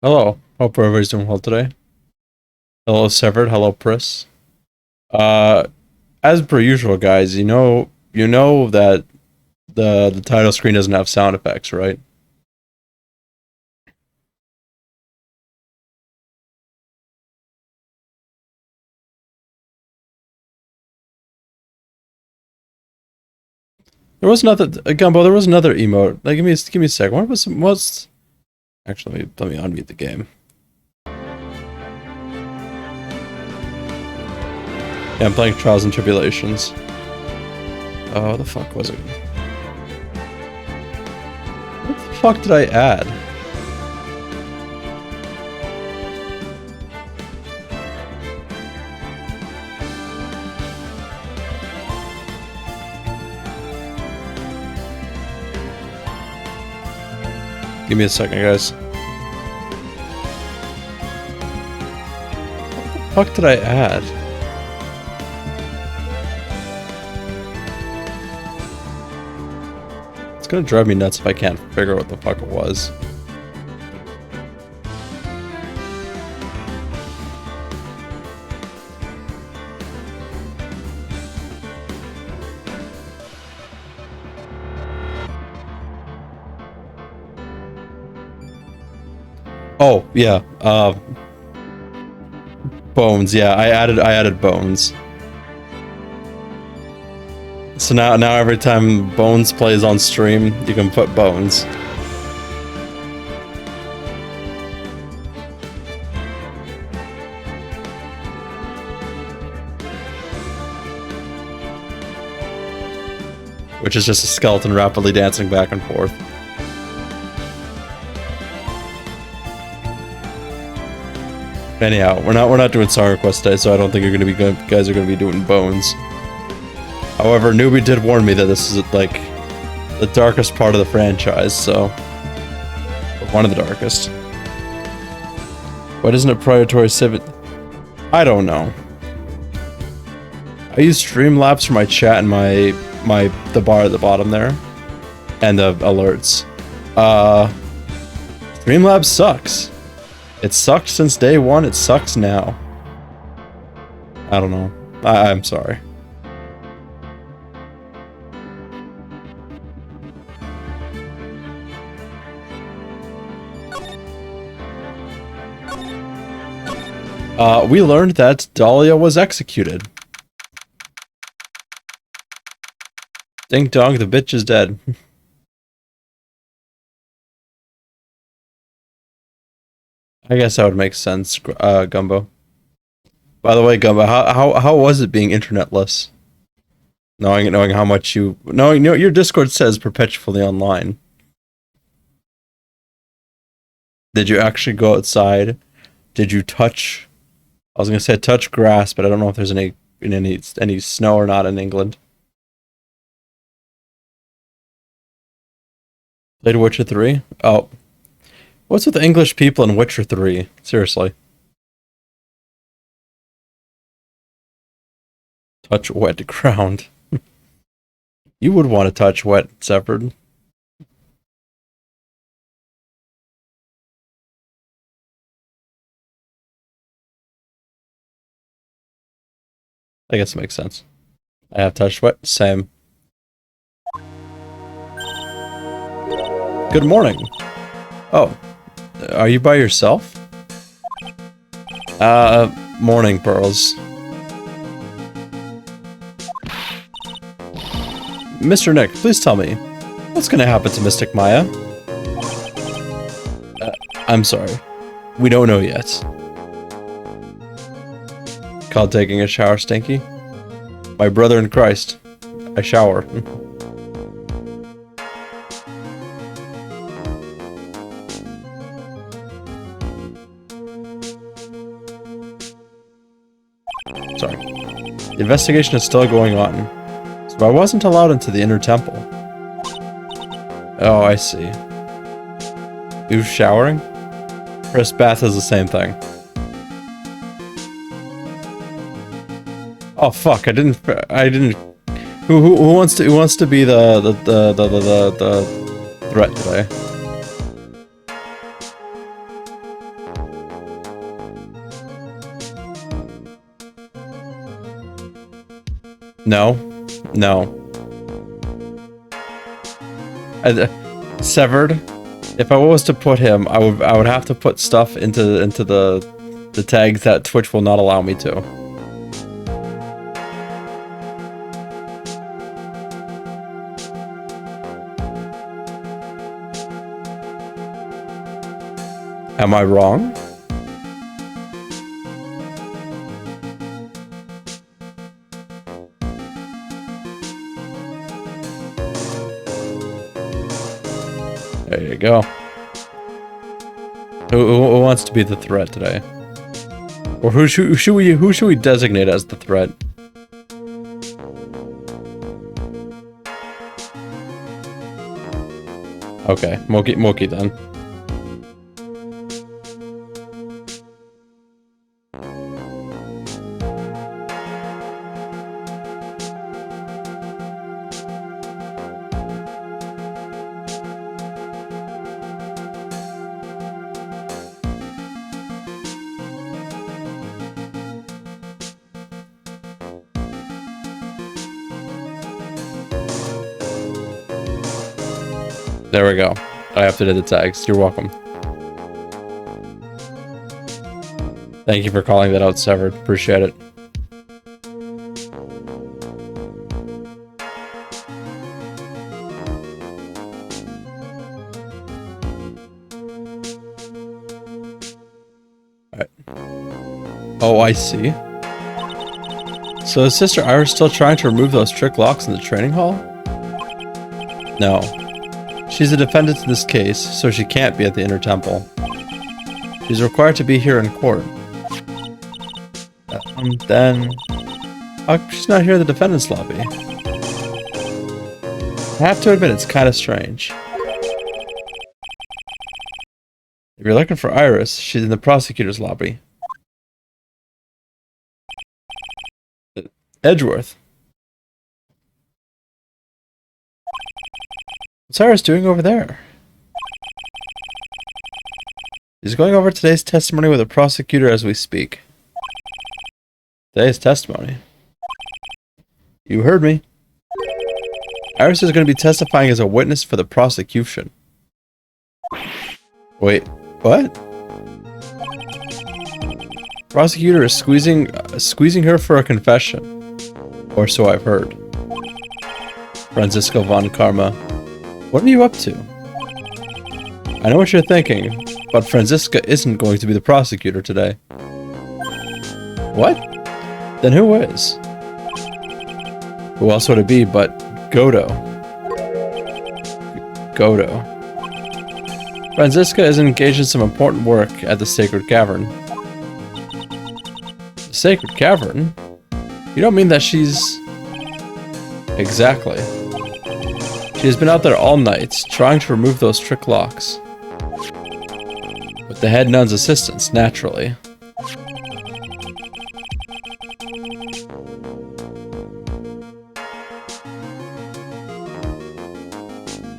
Hello. Hope everybody's doing well today. Hello, Severed. Hello, Pris. Uh, as per usual, guys, you know that the title screen doesn't have sound effects, right? There was another Gumbo. There was another emote. Like, give me a second. What's actually? Let me unmute the game. Yeah, I'm playing Trials and Tribulations. Oh, what the fuck was it? What the fuck did I add? Give me a second, guys. What the fuck did I add? It's gonna drive me nuts if I can't figure out what the fuck it was. Oh, yeah. Bones, yeah. I added bones. So now every time Bones plays on stream, you can put Bones. Which is just a skeleton rapidly dancing back and forth. Anyhow, we're not doing song requests today, so I don't think you're gonna be guys are gonna be doing Bones. However, Newbie did warn me that this is like the darkest part of the franchise, so one of the darkest. What isn't it predatory civet? I don't know. I use Streamlabs for my chat and the bar at the bottom there, and the alerts. Streamlabs sucks. It sucked since day one, it sucks now. I don't know. I'm sorry. We learned that Dahlia was executed. Ding dong, the bitch is dead. I guess that would make sense, Gumbo. By the way, Gumbo, how was it being internetless? Knowing how much knowing your Discord says perpetually online. Did you actually go outside? Did you touch? I was gonna say touch grass, but I don't know if there's any snow or not in England. Played Witcher 3? Oh. What's with the English people in Witcher 3? Seriously. Touch wet ground. You would want to touch wet, Severed. I guess it makes sense. I have touched wet. Same. Good morning. Oh. Are you by yourself? Morning, Pearls. Mr. Nick, please tell me, what's gonna happen to Mystic Maya? I'm sorry. We don't know yet. Called taking a shower, Stinky? My brother in Christ. I shower. Sorry. The investigation is still going on, so I wasn't allowed into the inner temple. Oh, I see. You showering? Chris bath is the same thing. Oh fuck! I didn't. Who wants to be the threat today? No. No. Severed. If I was to put him, I would have to put stuff into the tags that Twitch will not allow me to. Am I wrong? There you go. Who wants to be the threat today? Or who should we designate as the threat? Okay, Moki then. There we go. I have to do the tags. You're welcome. Thank you for calling that out, Severed. Appreciate it. Alright. Oh, I see. So is Sister Iris still trying to remove those trick locks in the training hall? No. She's a defendant in this case, so she can't be at the Inner Temple. She's required to be here in court. Then... she's not here in the defendant's lobby. I have to admit, it's kind of strange. If you're looking for Iris, she's in the prosecutor's lobby. Edgeworth. What's Iris doing over there? She's going over today's testimony with a prosecutor as we speak. Today's testimony? You heard me. Iris is going to be testifying as a witness for the prosecution. Wait, what? Prosecutor is squeezing her for a confession. Or so I've heard. Franziska von Karma. What are you up to? I know what you're thinking, but Franziska isn't going to be the prosecutor today. What? Then who is? Who else would it be but Godo? Godo. Franziska is engaged in some important work at the Sacred Cavern. The Sacred Cavern? You don't mean that she's... Exactly. She has been out there all night, trying to remove those trick locks. With the head nun's assistance, naturally.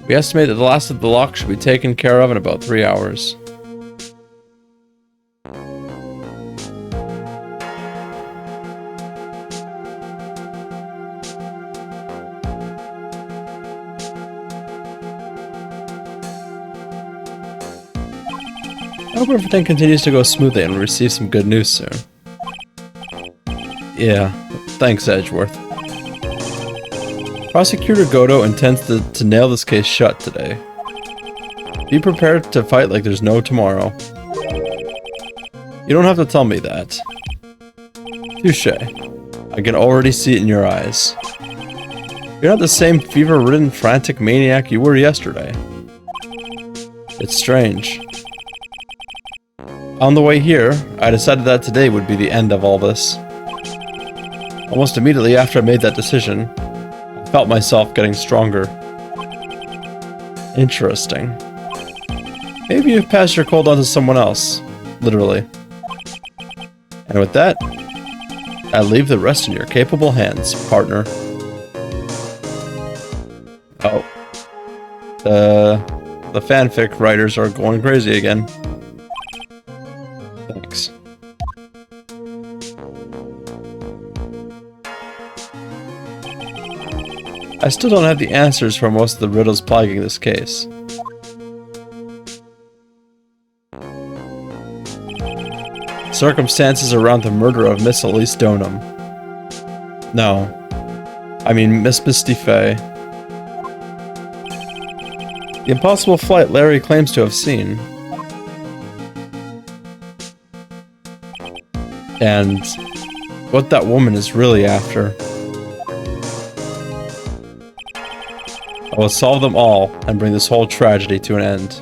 We estimate that the last of the locks should be taken care of in about 3 hours. I hope everything continues to go smoothly and we receive some good news soon. Yeah, thanks, Edgeworth. Prosecutor Godo intends to nail this case shut today. Be prepared to fight like there's no tomorrow. You don't have to tell me that. Touché. I can already see it in your eyes. You're not the same fever-ridden, frantic maniac you were yesterday. It's strange. On the way here, I decided that today would be the end of all this. Almost immediately after I made that decision, I felt myself getting stronger. Interesting. Maybe you've passed your cold on to someone else. Literally. And with that, I leave the rest in your capable hands, partner. Oh. The fanfic writers are going crazy again. Thanks. I still don't have the answers for most of the riddles plaguing this case. Circumstances around the murder of Miss Elise Donham. No. I mean Miss Misty Fey. The impossible flight Larry claims to have seen. And what that woman is really after. I will solve them all and bring this whole tragedy to an end.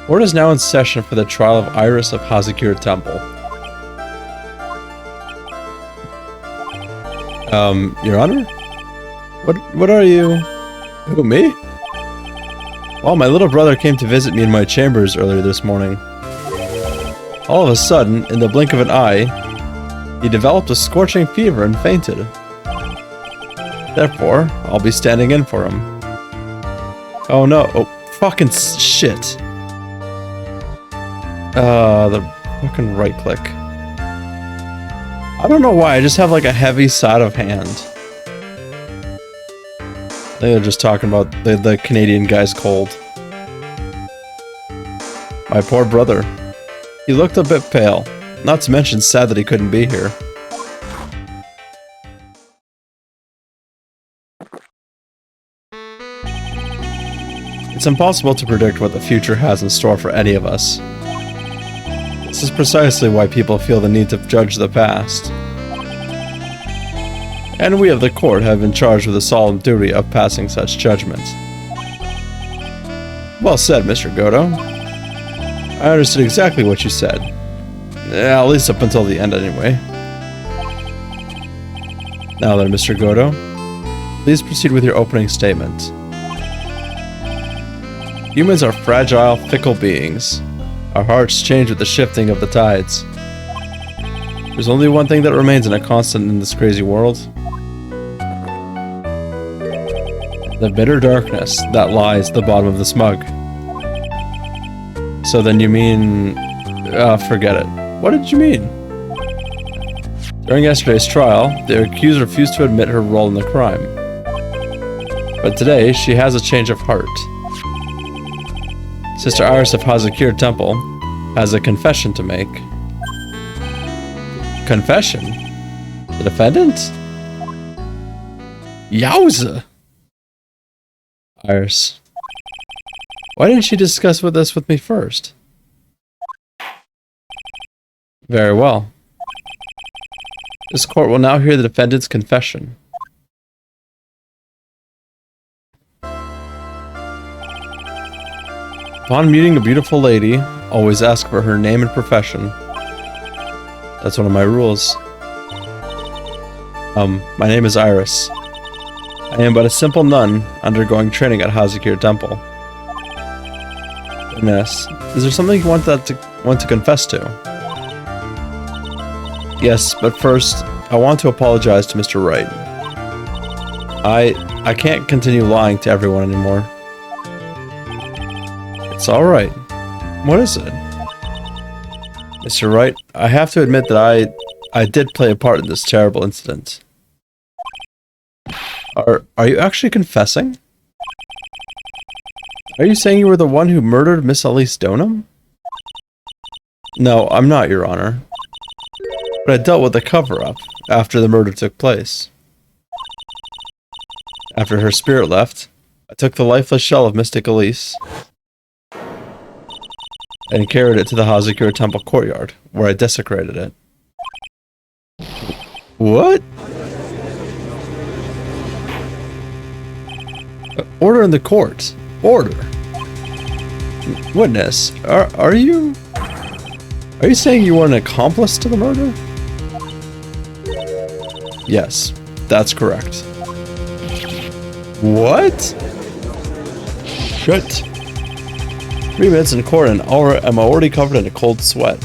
Court is now in session for the trial of Iris of Hazakir Temple. Your Honor? What are you? Who, me? Well, my little brother came to visit me in my chambers earlier this morning. All of a sudden, in the blink of an eye, he developed a scorching fever and fainted. Therefore, I'll be standing in for him. Oh no, oh, fucking shit. The fucking right click. I don't know why, I just have like a heavy side of hand. I think they're just talking about the Canadian guy's cold. My poor brother. He looked a bit pale, not to mention sad that he couldn't be here. It's impossible to predict what the future has in store for any of us. This is precisely why people feel the need to judge the past. And we of the court have been charged with the solemn duty of passing such judgment. Well said, Mr. Godo. I understood exactly what you said. At least up until the end, anyway. Now then, Mr. Godo, please proceed with your opening statement. Humans are fragile, fickle beings. Our hearts change with the shifting of the tides. There's only one thing that remains in a constant in this crazy world. The bitter darkness that lies at the bottom of this mug. So then you mean... forget it. What did you mean? During yesterday's trial, the accused refused to admit her role in the crime. But today, she has a change of heart. Sister Iris of Hazakir Temple has a confession to make. Confession? The defendant? Yowza! Iris. Why didn't she discuss this with me first? Very well. This court will now hear the defendant's confession. Upon meeting a beautiful lady, always ask for her name and profession. That's one of my rules. My name is Iris. I am but a simple nun undergoing training at Hazakir Temple. Goodness, is there something you want to confess to? Yes, but first, I want to apologize to Mr. Wright. I can't continue lying to everyone anymore. It's alright. What is it? Mr. Wright, I have to admit that I did play a part in this terrible incident. Are you actually confessing? Are you saying you were the one who murdered Miss Elise Donham? No, I'm not, Your Honor. But I dealt with the cover-up after the murder took place. After her spirit left, I took the lifeless shell of Mystic Elise and carried it to the Hazakir Temple courtyard, where I desecrated it. What? Order in the court. Order. Witness, are you saying you were an accomplice to the murder? Yes, that's correct. What? Shit. 3 minutes in court and I'm already covered in a cold sweat.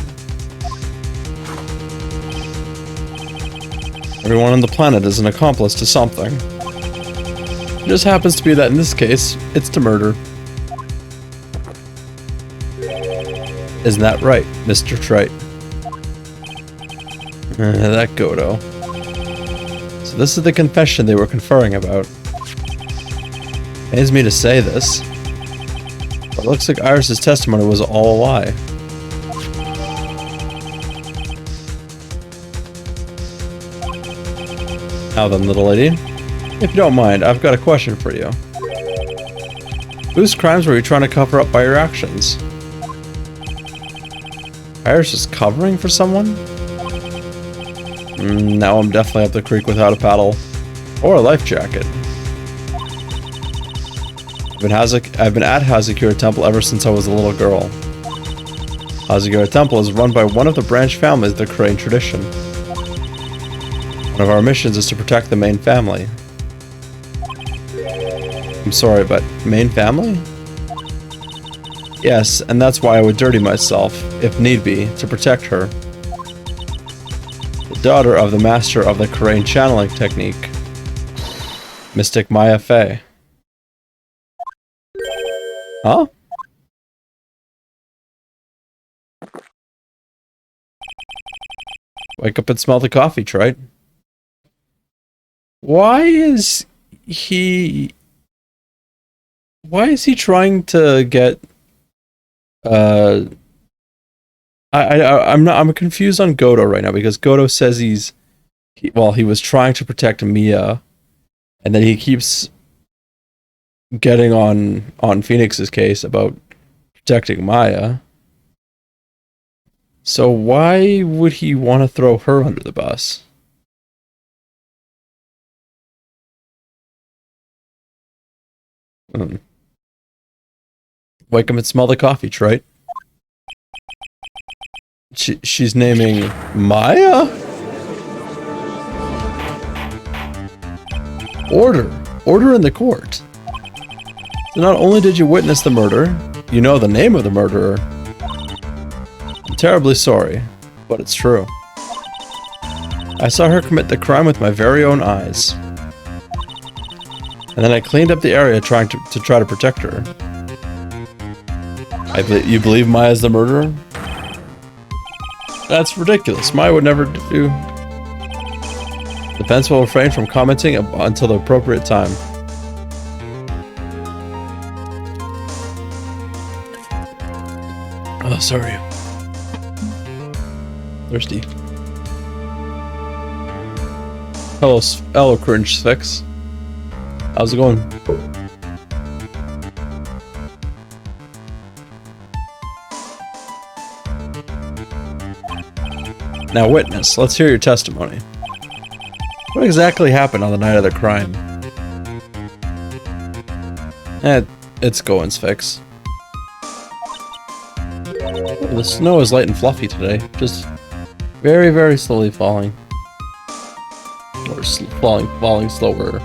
Everyone on the planet is an accomplice to something. It just happens to be that in this case, it's to murder. Isn't that right, Mr. Trite? That Godo. So this is the confession they were conferring about. Pains me to say this, but it looks like Iris's testimony was all a lie. Now then, little lady, if you don't mind, I've got a question for you. Whose crimes were you trying to cover up by your actions? Iris is covering for someone? Now I'm definitely up the creek without a paddle. Or a life jacket. I've been at Hazakura Temple ever since I was a little girl. Hazakura Temple is run by one of the branch families of the Korean tradition. One of our missions is to protect the main family. I'm sorry, but main family? Yes, and that's why I would dirty myself, if need be, to protect her. The daughter of the master of the Korean channeling technique, Mystic Maya Fey. Huh? Wake up and smell the coffee, Trite. Why is he trying to get I'm confused on Godo right now, because Godo says he was trying to protect Mia, and then he keeps getting on Phoenix's case about protecting Maya. So why would he want to throw her under the bus? Wake up and smell the coffee, Trite. She's naming Maya? Order in the court. So not only did you witness the murder, you know the name of the murderer. I'm terribly sorry, but it's true. I saw her commit the crime with my very own eyes. And then I cleaned up the area trying to try to protect her. You believe Maya's the murderer? That's ridiculous. Maya would never do. The defense will refrain from commenting until the appropriate time. Oh, sorry. Thirsty. Hello, Cringe Sphinx. How's it going? Now, witness, let's hear your testimony. What exactly happened on the night of the crime? It's going, Sphinx. The snow is light and fluffy today, just very, very slowly falling. Or falling slower.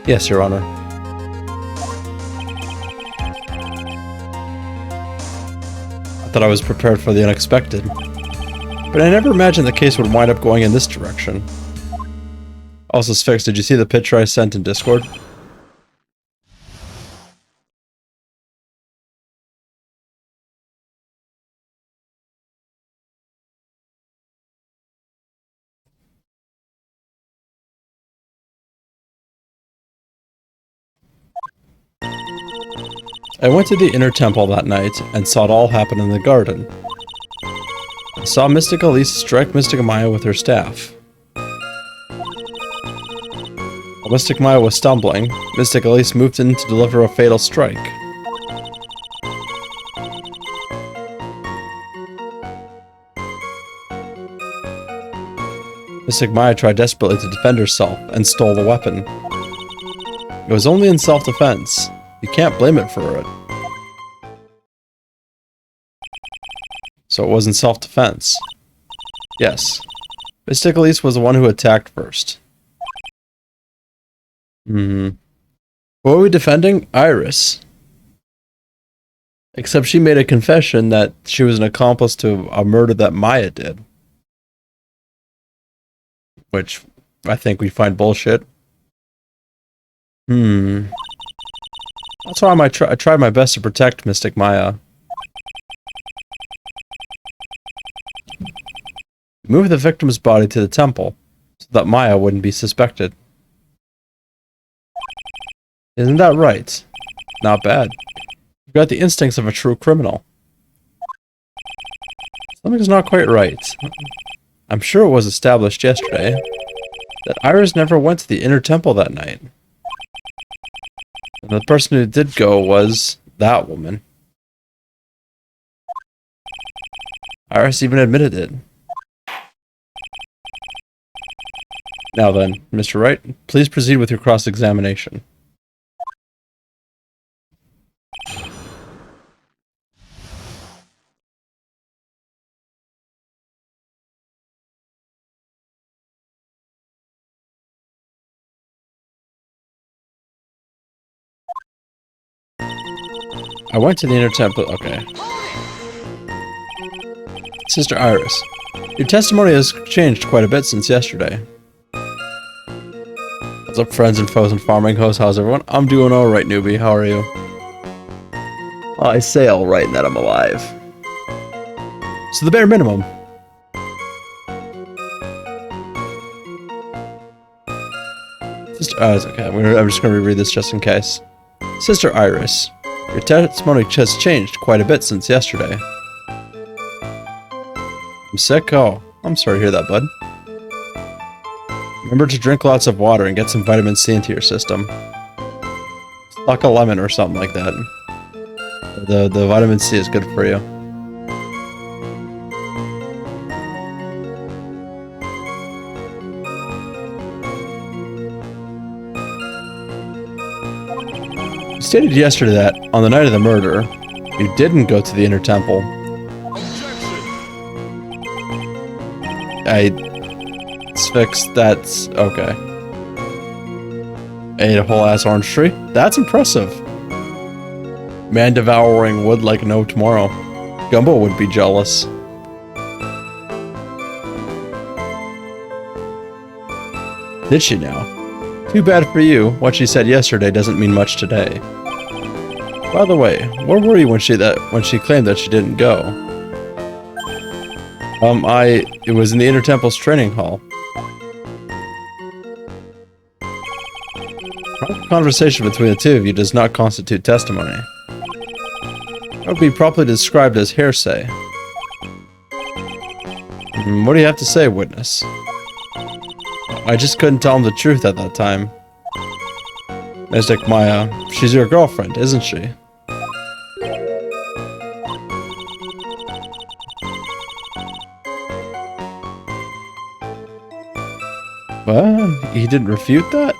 Yes, Your Honor. I thought I was prepared for the unexpected, but I never imagined the case would wind up going in this direction. Also, Sphinx, did you see the picture I sent in Discord? I went to the inner temple that night and saw it all happen in the garden. I saw Mystic Elise strike Mystic Maya with her staff. While Mystic Maya was stumbling, Mystic Elise moved in to deliver a fatal strike. Mystic Maya tried desperately to defend herself and stole the weapon. It was only in self-defense. You can't blame it for it. So it wasn't self-defense. Yes. Mystic Elise was the one who attacked first. What were we defending? Iris. Except she made a confession that she was an accomplice to a murder that Maya did. which I think we find bullshit. That's why I tried my best to protect Mystic Maya. Move the victim's body to the temple, so that Maya wouldn't be suspected. Isn't that right? Not bad. You've got the instincts of a true criminal. Something's not quite right. I'm sure it was established yesterday that Iris never went to the inner temple that night. And the person who did go was that woman. Iris even admitted it. Now then, Mr. Wright, please proceed with your cross-examination. I went to the inner temple. Okay. Sister Iris, your testimony has changed quite a bit since yesterday. What's up, friends and foes and farming hosts? How's everyone? I'm doing alright, newbie. How are you? I say alright that I'm alive. So the bare minimum. Sister, it's okay. I'm just going to reread this just in case. Sister Iris, your testimony has changed quite a bit since yesterday. I'm sick? Oh, I'm sorry to hear that, bud. Remember to drink lots of water and get some vitamin C into your system. Suck a lemon or something like that. The vitamin C is good for you. You stated yesterday that, on the night of the murder, you didn't go to the inner temple. It's fixed. That's okay. Ate a whole ass orange tree? That's impressive. Man devouring wood like no tomorrow. Gumbo would be jealous. Did she now? Too bad for you. What she said yesterday doesn't mean much today. By the way, where were you when she claimed that she didn't go? It was in the Inner Temple's training hall. Conversation between the two of you does not constitute testimony. It would be properly described as hearsay. What do you have to say, witness? I just couldn't tell him the truth at that time. Mystic Maya, she's your girlfriend, isn't she? Well, he didn't refute that?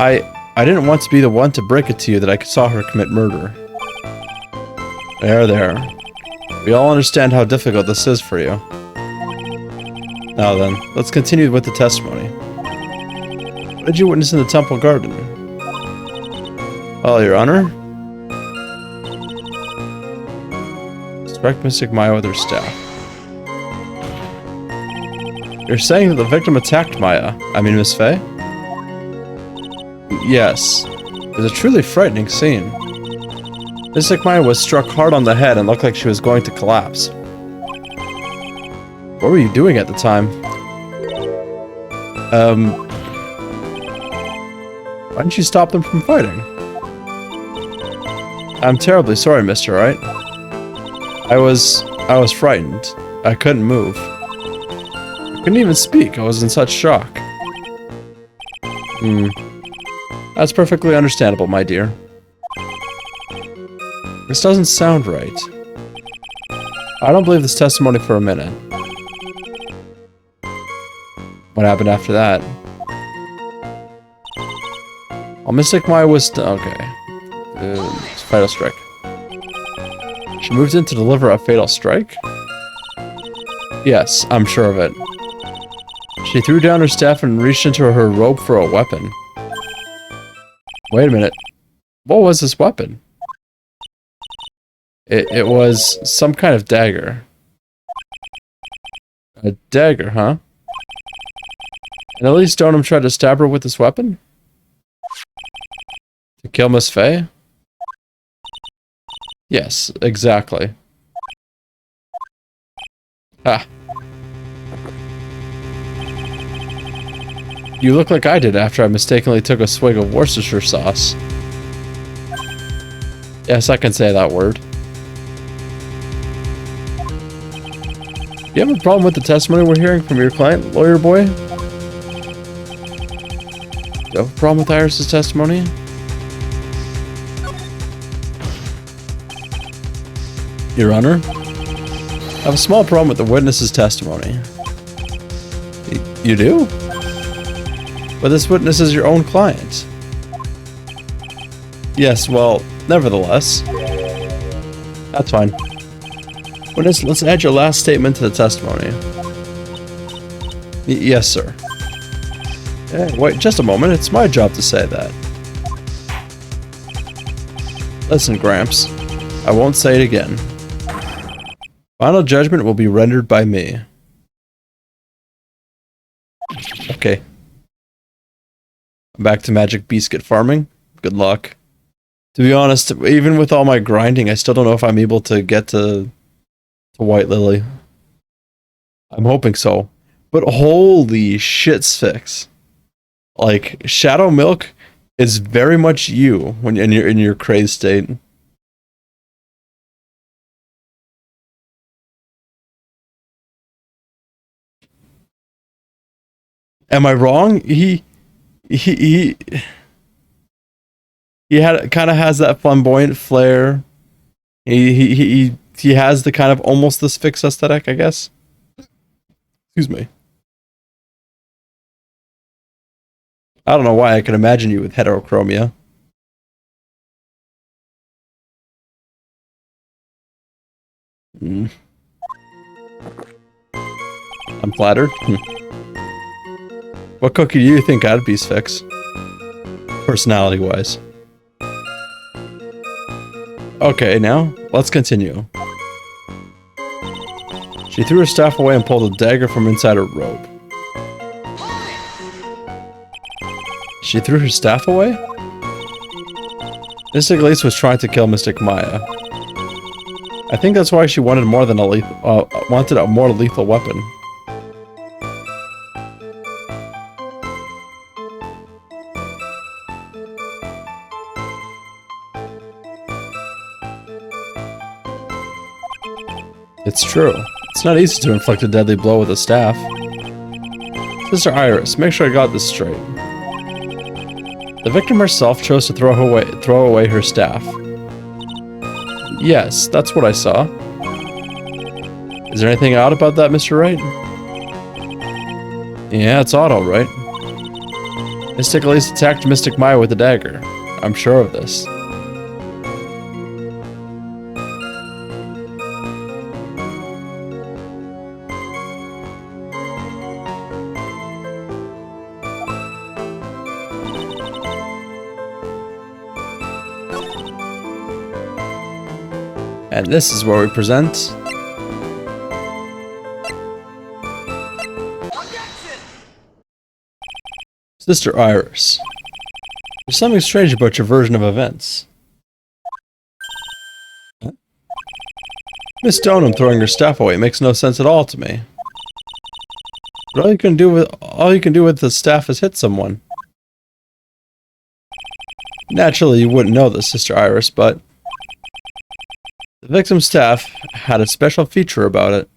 I didn't want to be the one to break it to you that I saw her commit murder. There. We all understand how difficult this is for you. Now then, let's continue with the testimony. What did you witness in the temple garden? Well, Your Honor. Strike Mystic Maya with her staff. You're saying that the victim attacked Maya, Miss Faye? Yes. It was a truly frightening scene. Mystic Maya was struck hard on the head and looked like she was going to collapse. What were you doing at the time? Why didn't you stop them from fighting? I'm terribly sorry, Mr. Wright. I was frightened. I couldn't move. I couldn't even speak. I was in such shock. That's perfectly understandable, my dear. This doesn't sound right. I don't believe this testimony for a minute. What happened after that? Well, Mystic Maya was... okay. Fatal strike. She moved in to deliver a fatal strike? Yes, I'm sure of it. She threw down her staff and reached into her robe for a weapon. Wait a minute. What was this weapon? It was some kind of dagger. A dagger, huh? And at least Stoneham tried to stab her with this weapon? To kill Miss Faye? Yes, exactly. Ah. You look like I did after I mistakenly took a swig of Worcestershire sauce. Yes, I can say that word. You have a problem with the testimony we're hearing from your client, lawyer boy? You have a problem with Iris's testimony? Your Honor? I have a small problem with the witness's testimony. You do? But this witness is your own client. Yes, well, nevertheless. That's fine. Witness, let's add your last statement to the testimony. Yes, sir. Hey, wait, just a moment. It's my job to say that. Listen, Gramps. I won't say it again. Final judgment will be rendered by me. Okay. Back to magic biscuit farming. Good luck. To be honest, even with all my grinding, I still don't know if I'm able to get to White Lily. I'm hoping so. But holy shit sticks. Like, Shadow Milk is very much you when you're in your crazed state. Am I wrong? He kind of has that flamboyant flair. He has the kind of almost this fixed aesthetic, I guess. Excuse me. I don't know why I can imagine you with heterochromia. I'm flattered. What cookie do you think I'd be fix? Personality-wise. Okay, now, let's continue. She threw her staff away and pulled a dagger from inside her robe. She threw her staff away? Mystic Elise was trying to kill Mystic Maya. I think that's why she wanted more than wanted a more lethal weapon. It's true. It's not easy to inflict a deadly blow with a staff. Sister Iris, make sure I got this straight. The victim herself chose to throw away her staff. Yes, that's what I saw. Is there anything odd about that, Mr. Wright? Yeah, it's odd, all right. Mystic Elise attacked Mystic Maya with a dagger. I'm sure of this. And this is where we present Sister Iris. There's something strange about your version of events. Huh? Miss Stoneham throwing her staff away makes no sense at all to me. But all you can do with the staff is hit someone. Naturally, you wouldn't know this, Sister Iris, but the victim's staff had a special feature about it.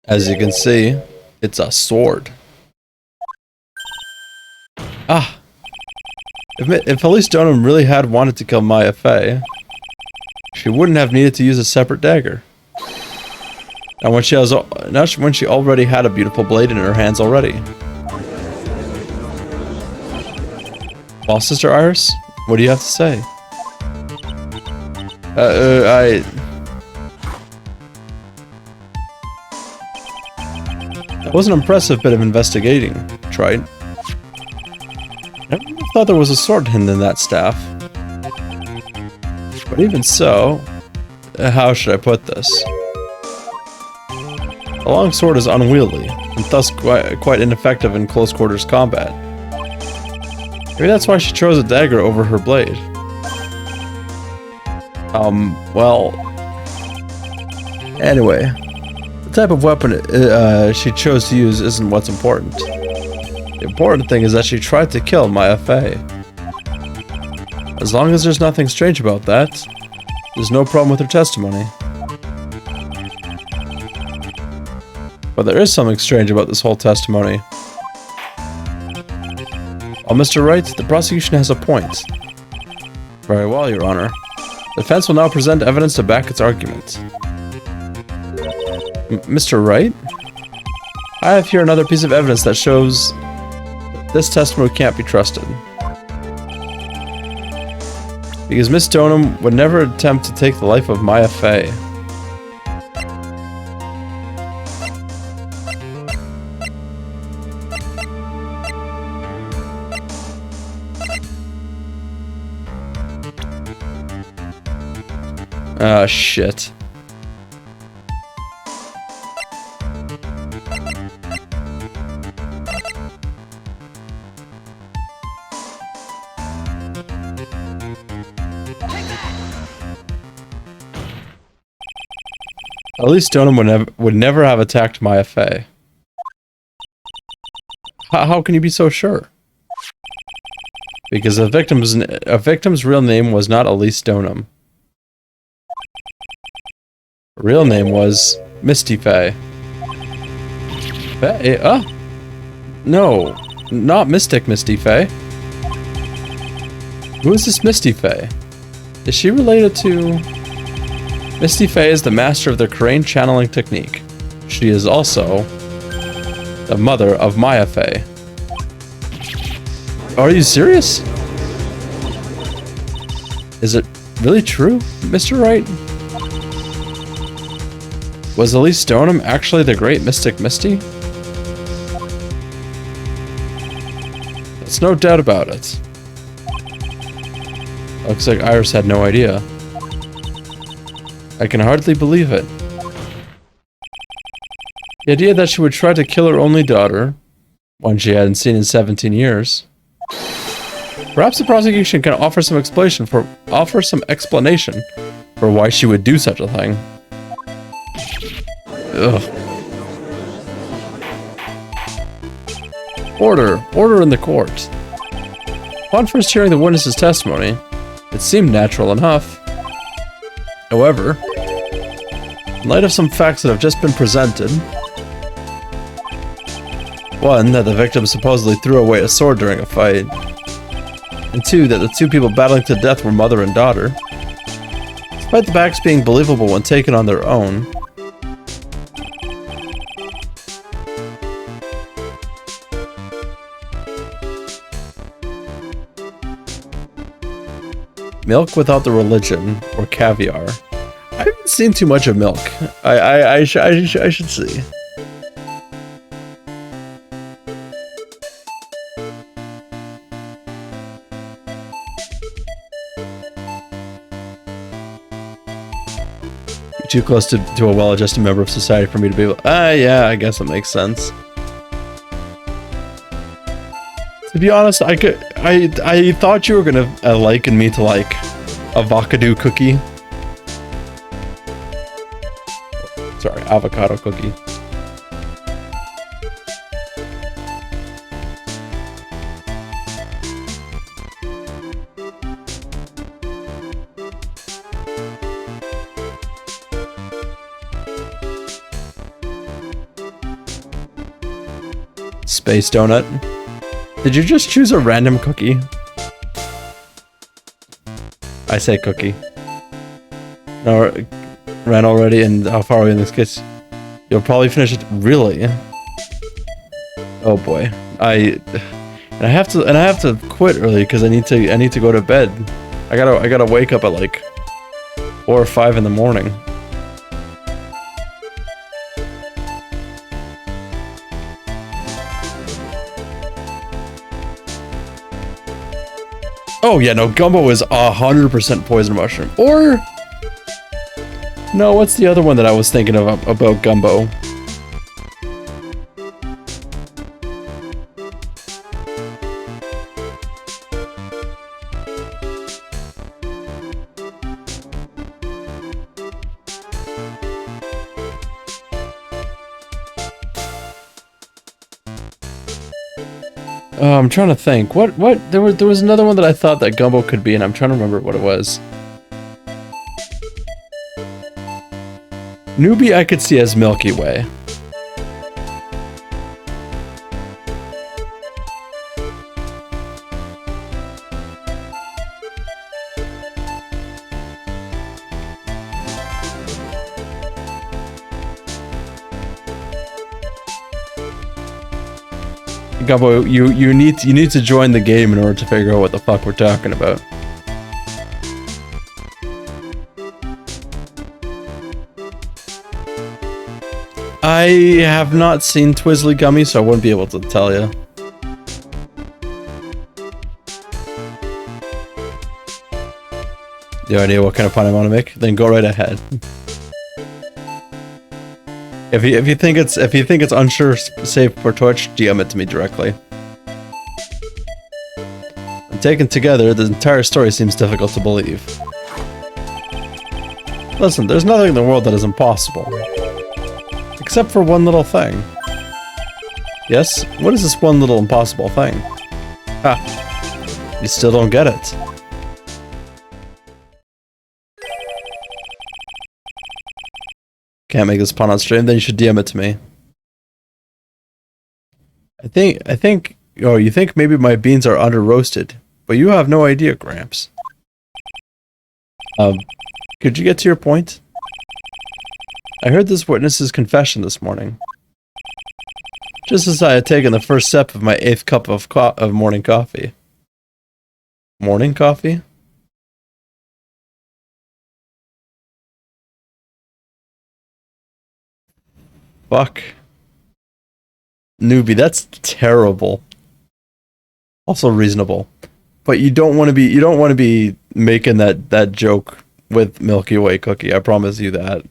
As you can see, it's a sword. Ah! If Elise Stoneham really had wanted to kill Maya Fey, she wouldn't have needed to use a separate dagger. And when she already had a beautiful blade in her hands already. Well, Sister Iris, what do you have to say? That was an impressive bit of investigating, Trite. I never thought there was a sword hidden in that staff. But even so, how should I put this? The long sword is unwieldy, and thus quite ineffective in close quarters combat. Maybe that's why she chose a dagger over her blade. Well... Anyway, the type of weapon she chose to use isn't what's important. The important thing is that she tried to kill Maya Fey. As long as there's nothing strange about that, there's no problem with her testimony. But there is something strange about this whole testimony. Well, Mr. Wright, the prosecution has a point. Very well, Your Honor. The defense will now present evidence to back its argument. Mr. Wright? I have here another piece of evidence that shows this testimony can't be trusted. Because Miss Stoneham would never attempt to take the life of Maya Fey. Ah, shit. At least Stoneham would never have attacked Maya Fey. How can you be so sure? Because a victim's real name was not Elise Stoneham. Her real name was Misty Fey. Fey? No, not Mystic Misty Fey. Who is this Misty Fey? Is she related to... Misty Fey is the master of the Crane channeling technique. She is also the mother of Maya Fey. Are you serious? Is it really true, Mr. Wright? Was Elise Stoneham actually the great Mystic Misty? There's no doubt about it. Looks like Iris had no idea. I can hardly believe it. The idea that she would try to kill her only daughter, one she hadn't seen in 17 years. Perhaps the prosecution can offer some explanation for why she would do such a thing. Ugh. Order in the court. Upon first hearing the witness's testimony, it seemed natural enough. However, in light of some facts that have just been presented, one, that the victim supposedly threw away a sword during a fight, and two, that the two people battling to death were mother and daughter, despite the facts being believable when taken on their own, milk without the religion, or caviar. I haven't seen too much of milk. I should see. You're too close to a well-adjusted member of society for me to be able... yeah, I guess that makes sense. To be honest, I thought you were gonna liken me to like a Vakadu cookie. Sorry, avocado cookie. Space donut. Did you just choose a random cookie? I say cookie. No, ran already, and how far are we in this case? You'll probably finish it. Really? Oh boy. I have to quit early because I need to go to bed. I gotta wake up at like 4 or 5 in the morning. Oh yeah, no, gumbo is 100% poison mushroom. Or... no, what's the other one that I was thinking of about gumbo? I'm trying to think. What? There was another one that I thought that Gumbo could be, and I'm trying to remember what it was. Newbie I could see as Milky Way. Gumbo, you need to join the game in order to figure out what the fuck we're talking about. I have not seen Twizzly Gummy, so I wouldn't be able to tell you. Do you have any idea what kind of pun I want to make? Then go right ahead. If you think it's unsure safe for Twitch, DM it to me directly. And taken together, the entire story seems difficult to believe. Listen, there's nothing in the world that is impossible. Except for one little thing. Yes? What is this one little impossible thing? Ha! You still don't get it. Can't make this pun on stream, then you should DM it to me. I think, oh, you think maybe my beans are under roasted, but you have no idea, Gramps. Could you get to your point? I heard this witness's confession this morning. Just as I had taken the first sip of my 8th cup of morning coffee. Morning coffee? Fuck. Newbie, that's terrible. Also reasonable. But you don't want to be making that joke with Milky Way cookie. I promise you that.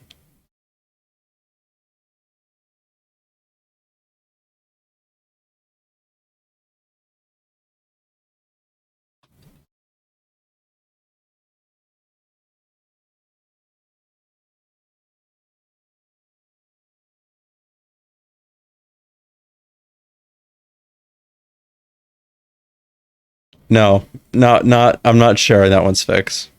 No, not. I'm not sharing that one's fix.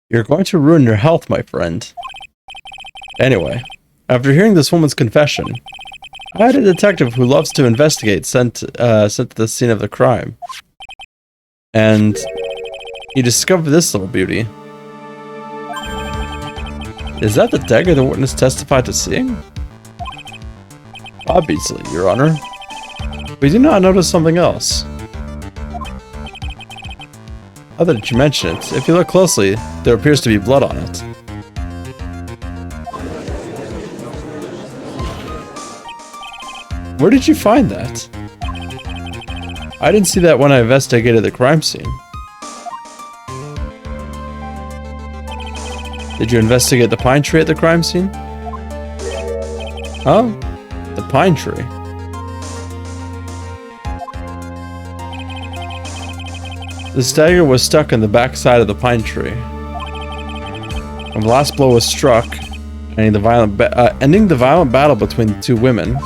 You're going to ruin your health, my friend. Anyway, after hearing this woman's confession, I had a detective who loves to investigate sent to the scene of the crime. And he discovered this little beauty. Is that the dagger the witness testified to seeing? Obviously, Your Honor. We do not notice something else. Other than you mention it, if you look closely, there appears to be blood on it. Where did you find that? I didn't see that when I investigated the crime scene. Did you investigate the pine tree at the crime scene? Huh? The pine tree? This dagger was stuck in the back side of the pine tree. When the last blow was struck, ending the violent battle between the two women,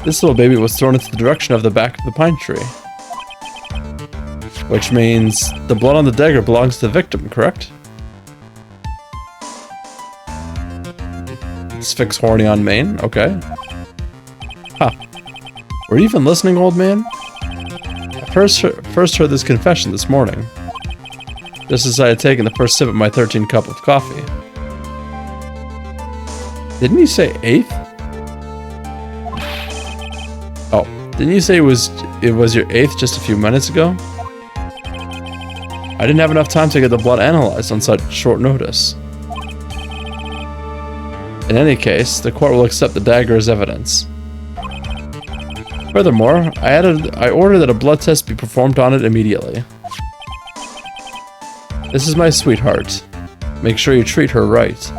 this little baby was thrown into the direction of the back of the pine tree. Which means the blood on the dagger belongs to the victim, correct? Let's fix horny on main, okay. Huh. Were you even listening, old man? First heard this confession this morning, just as I had taken the first sip of my 13th cup of coffee. Didn't you say 8th? Oh, didn't you say it was your 8th just a few minutes ago? I didn't have enough time to get the blood analyzed on such short notice. In any case, the court will accept the dagger as evidence. Furthermore, I ordered that a blood test be performed on it immediately. This is my sweetheart. Make sure you treat her right.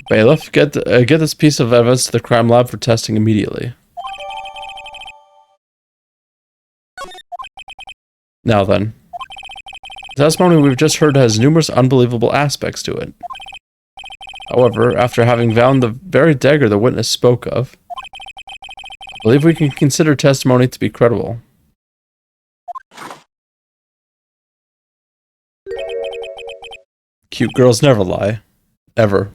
Bailiff, get this piece of evidence to the crime lab for testing immediately. Now then. The testimony we've just heard has numerous unbelievable aspects to it. However, after having found the very dagger the witness spoke of, I believe we can consider testimony to be credible. Cute girls never lie. Ever.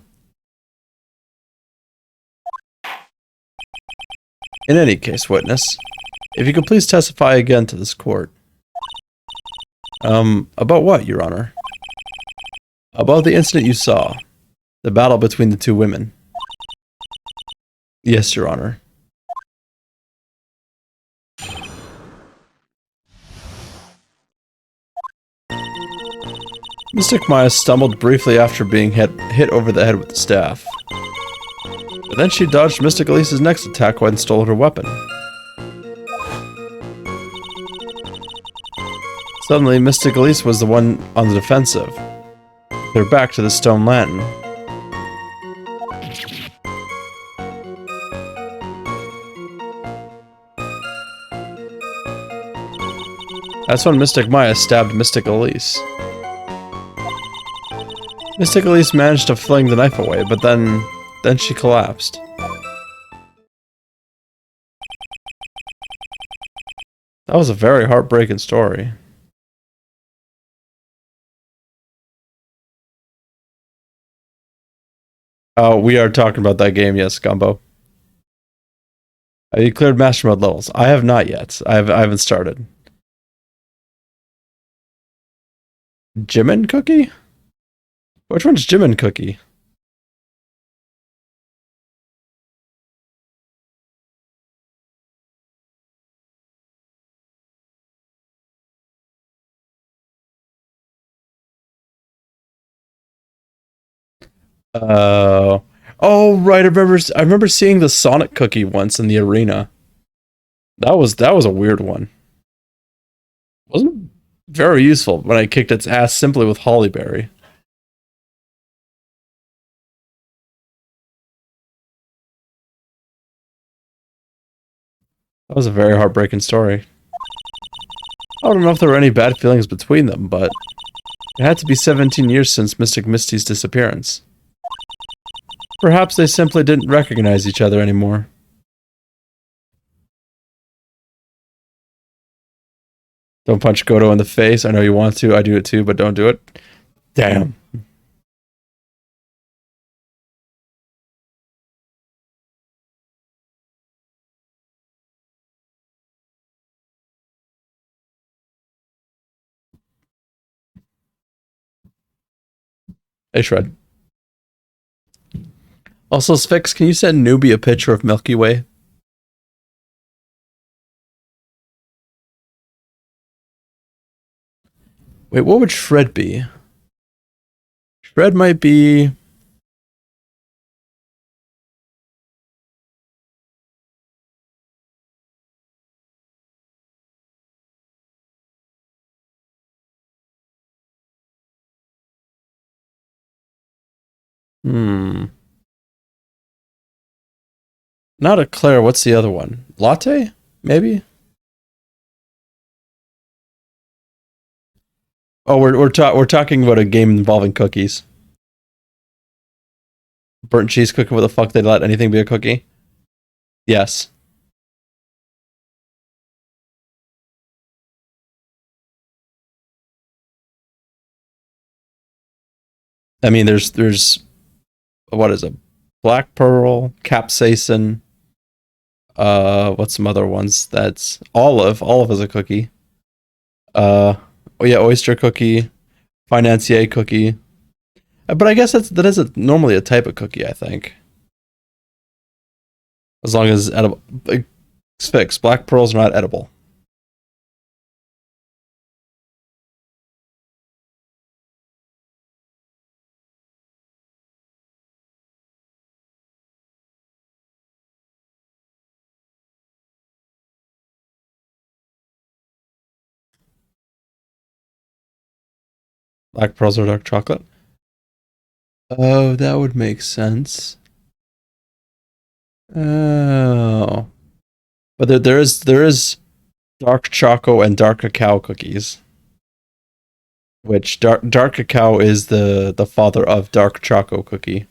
In any case, witness, if you could please testify again to this court. About what, Your Honor? About the incident you saw. The battle between the two women. Yes, Your Honor. Mystic Maya stumbled briefly after being hit over the head with the staff. But then she dodged Mystic Elise's next attack when stole her weapon. Suddenly, Mystic Elise was the one on the defensive. With her back to the stone lantern. That's when Mystic Maya stabbed Mystic Elise. Mystic Elise managed to fling the knife away, but then she collapsed. That was a very heartbreaking story. Oh, we are talking about that game, yes, Gumbo. Have you cleared Master Mode levels? I have not yet. I haven't started. Jimin Cookie? Which one's Jimin Cookie? Oh right, I remember seeing the Sonic Cookie once in the arena. That was a weird one. Wasn't very useful when I kicked its ass simply with Hollyberry. That was a very heartbreaking story. I don't know if there were any bad feelings between them, but it had to be 17 years since Mystic Misty's disappearance. Perhaps they simply didn't recognize each other anymore. Don't punch Goto in the face. I know you want to. I do it too, but don't do it. Damn. Hey, Shred. Also, Sphinx, can you send Newbie a picture of Milky Way? Wait, what would Shred be? Shred might be... Not Eclair, what's the other one? Latte? Maybe? Oh, we're talking about a game involving cookies. Burnt cheese cookie, what the fuck, they let anything be a cookie? Yes. I mean, there's what is it? Black pearl, capsaicin, what's some other ones? That's olive. Olive is a cookie. Oh yeah, oyster cookie, financier cookie. But I guess that is normally a type of cookie, I think. As long as edible. It's fixed. Black pearls are not edible. Black pearls or dark chocolate? Oh, that would make sense. Oh. But there is dark choco and dark cacao cookies. Which dark cacao is the father of dark choco cookie.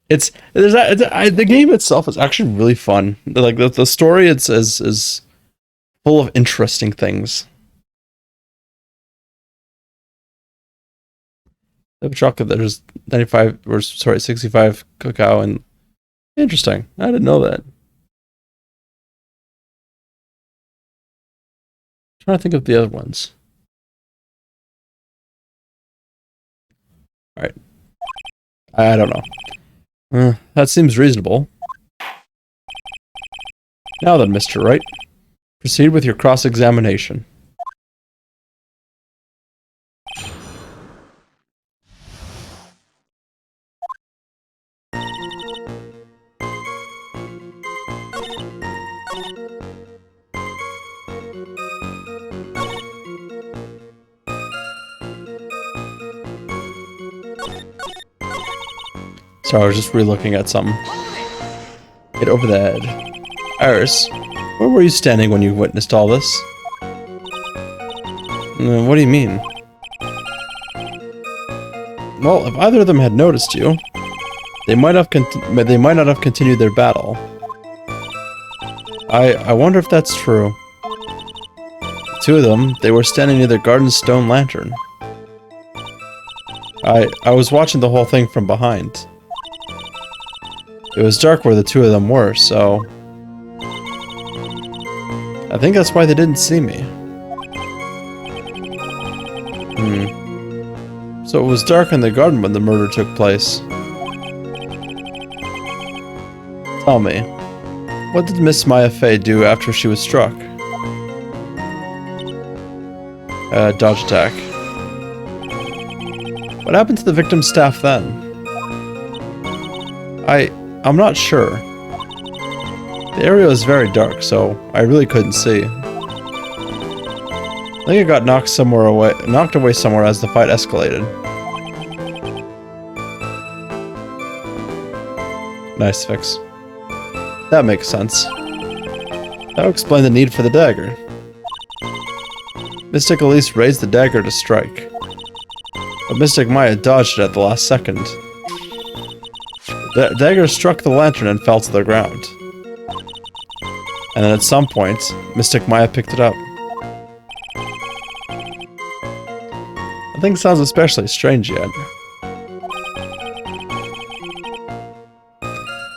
The game itself is actually really fun. Like the story is full of interesting things. The chocolate there's 95 or sorry 65 cacao and interesting. I didn't know that. I'm trying to think of the other ones. All right. I don't know. That seems reasonable. Now then, Mr. Wright, proceed with your cross-examination. Sorry, I was just re-looking at something. Get over the head. Iris, where were you standing when you witnessed all this? What do you mean? Well, if either of them had noticed you, they might not have continued their battle. I wonder if that's true. The two of them, they were standing near the garden's stone lantern. I was watching the whole thing from behind. It was dark where the two of them were, so... I think that's why they didn't see me. So it was dark in the garden when the murder took place. Tell me, what did Miss Maya Fey do after she was struck? Dodge attack. What happened to the victim's staff then? I'm not sure. The area was very dark, so I really couldn't see. I think it got knocked away somewhere as the fight escalated. Nice fix. That makes sense. That would explain the need for the dagger. Mystic Elise raised the dagger to strike, but Mystic Maya dodged it at the last second. The dagger struck the lantern and fell to the ground. And then at some point, Mystic Maya picked it up. Nothing sounds especially strange yet.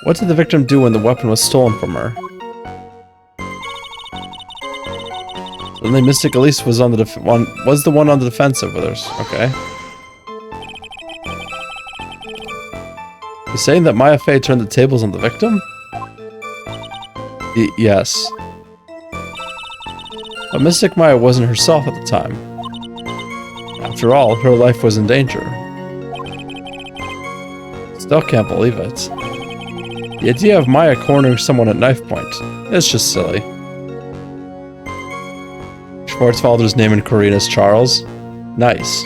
What did the victim do when the weapon was stolen from her? Suddenly Mystic Elise was on the one on the defensive with hers. Okay. You're saying that Maya Fey turned the tables on the victim? Yes. But Mystic Maya wasn't herself at the time. After all, her life was in danger. Still can't believe it. The idea of Maya cornering someone at knife point is just silly. Schwarzwalder's name in Korean is Charles. Nice.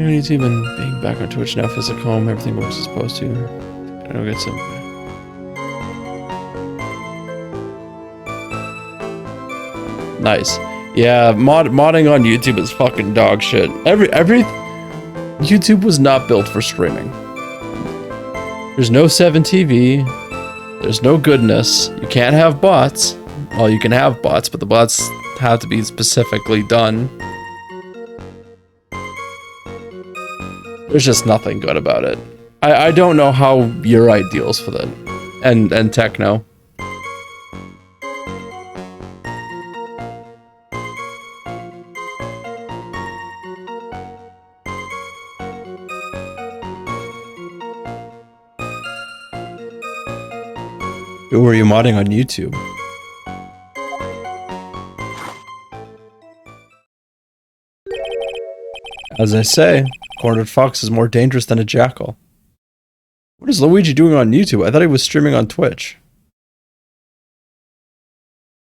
It's even being back on Twitch now feels like home. Everything works as supposed to. I don't get some. Nice. Yeah, modding on YouTube is fucking dog shit. Every YouTube was not built for streaming. There's no 7TV. There's no goodness. You can't have bots. Well, you can have bots, but the bots have to be specifically done. There's just nothing good about it. I don't know how Uri deals with it. And techno. Who were you modding on YouTube? As I say, a cornered fox is more dangerous than a jackal. What is Luigi doing on YouTube? I thought he was streaming on Twitch.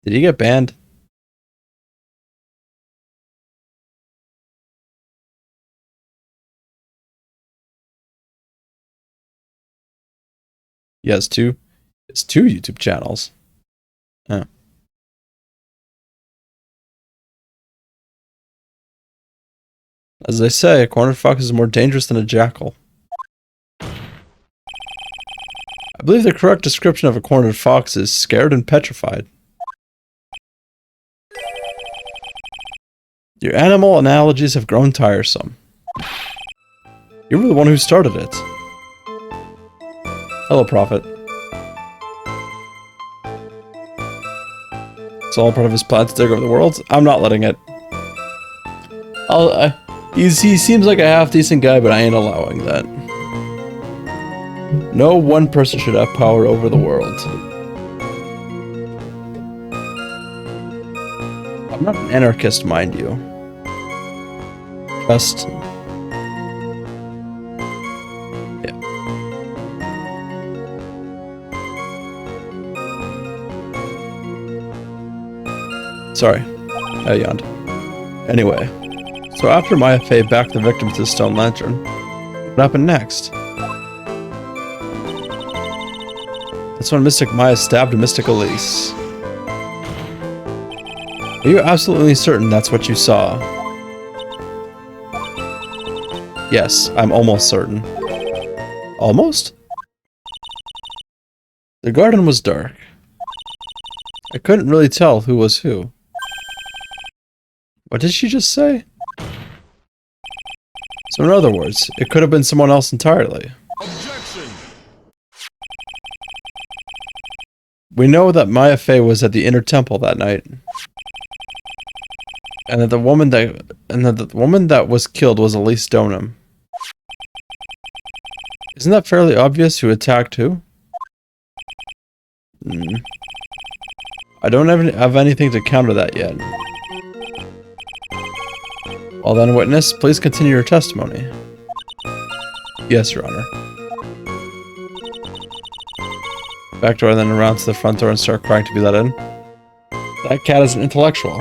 Did he get banned? He has two YouTube channels. Oh. As they say, a cornered fox is more dangerous than a jackal. I believe the correct description of a cornered fox is scared and petrified. Your animal analogies have grown tiresome. You were the one who started it. Hello, Prophet. It's all part of his plan to take over the world. I'm not letting it. He seems like a half-decent guy, but I ain't allowing that. No one person should have power over the world. I'm not an anarchist, mind you. Just... yeah. Sorry. I yawned. Anyway. So after Maya Fey backed the victim to the stone lantern, what happened next? That's when Mystic Maya stabbed Mystic Elise. Are you absolutely certain that's what you saw? Yes, I'm almost certain. Almost? The garden was dark. I couldn't really tell who was who. What did she just say? So in other words, it could have been someone else entirely. Objection. We know that Maya Fey was at the inner temple that night. And that the woman that was killed was Elise Donham. Isn't that fairly obvious who attacked who? I don't have anything to counter that yet. Well then, witness, please continue your testimony. Yes, Your Honor. Back door, then around to the front door and start crying to be let in. That cat is an intellectual.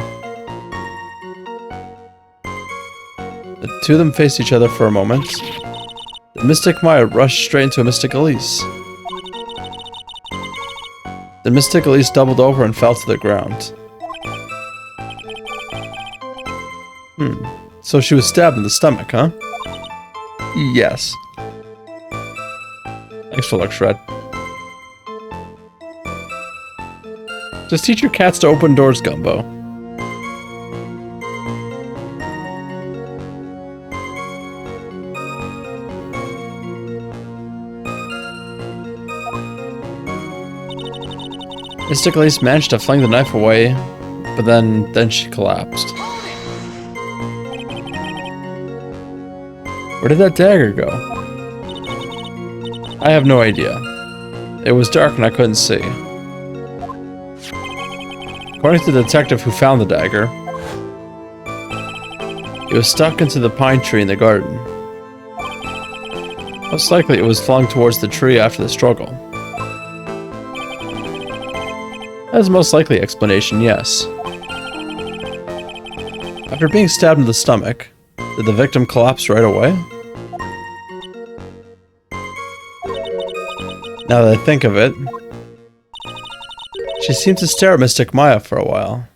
The two of them faced each other for a moment. The Mystic Maya rushed straight into a Mystic Elise. The Mystic Elise doubled over and fell to the ground. So she was stabbed in the stomach, huh? Yes. Thanks for luck, Shred. Just teach your cats to open doors, Gumbo. Mystic Elise managed to fling the knife away, but then she collapsed. Where did that dagger go? I have no idea. It was dark and I couldn't see. According to the detective who found the dagger, it was stuck into the pine tree in the garden. Most likely it was flung towards the tree after the struggle. That is the most likely explanation, yes. After being stabbed in the stomach, did the victim collapse right away? Now that I think of it, she seemed to stare at Mystic Maya for a while.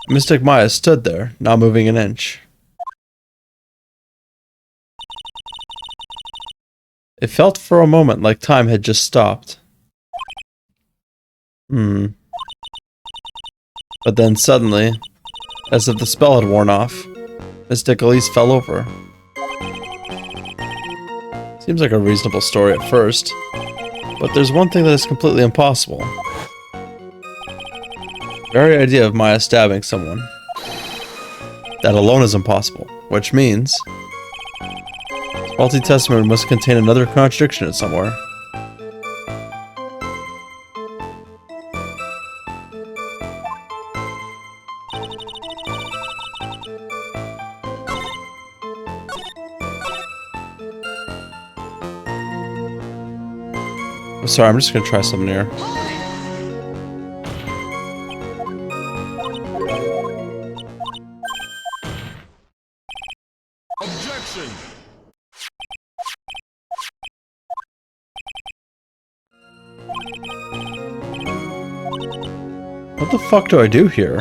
Mystic Maya stood there, not moving an inch. It felt for a moment like time had just stopped. But then suddenly, as if the spell had worn off, Mystic Elise fell over. Seems like a reasonable story at first, but there's one thing that is completely impossible. The very idea of Maya stabbing someone. That alone is impossible, which means this faulty testimony must contain another contradiction in somewhere. Sorry, I'm just gonna try something here. Objection. What the fuck do I do here?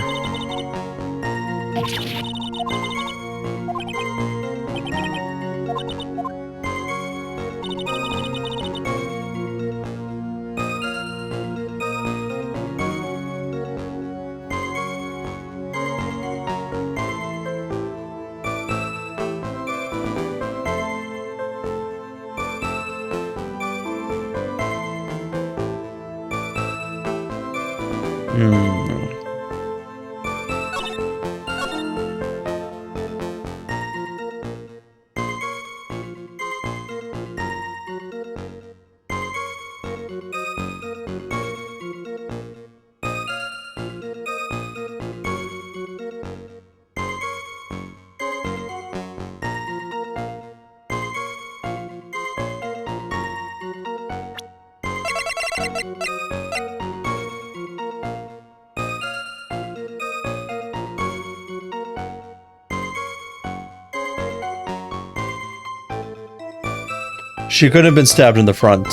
She could have been stabbed in the front.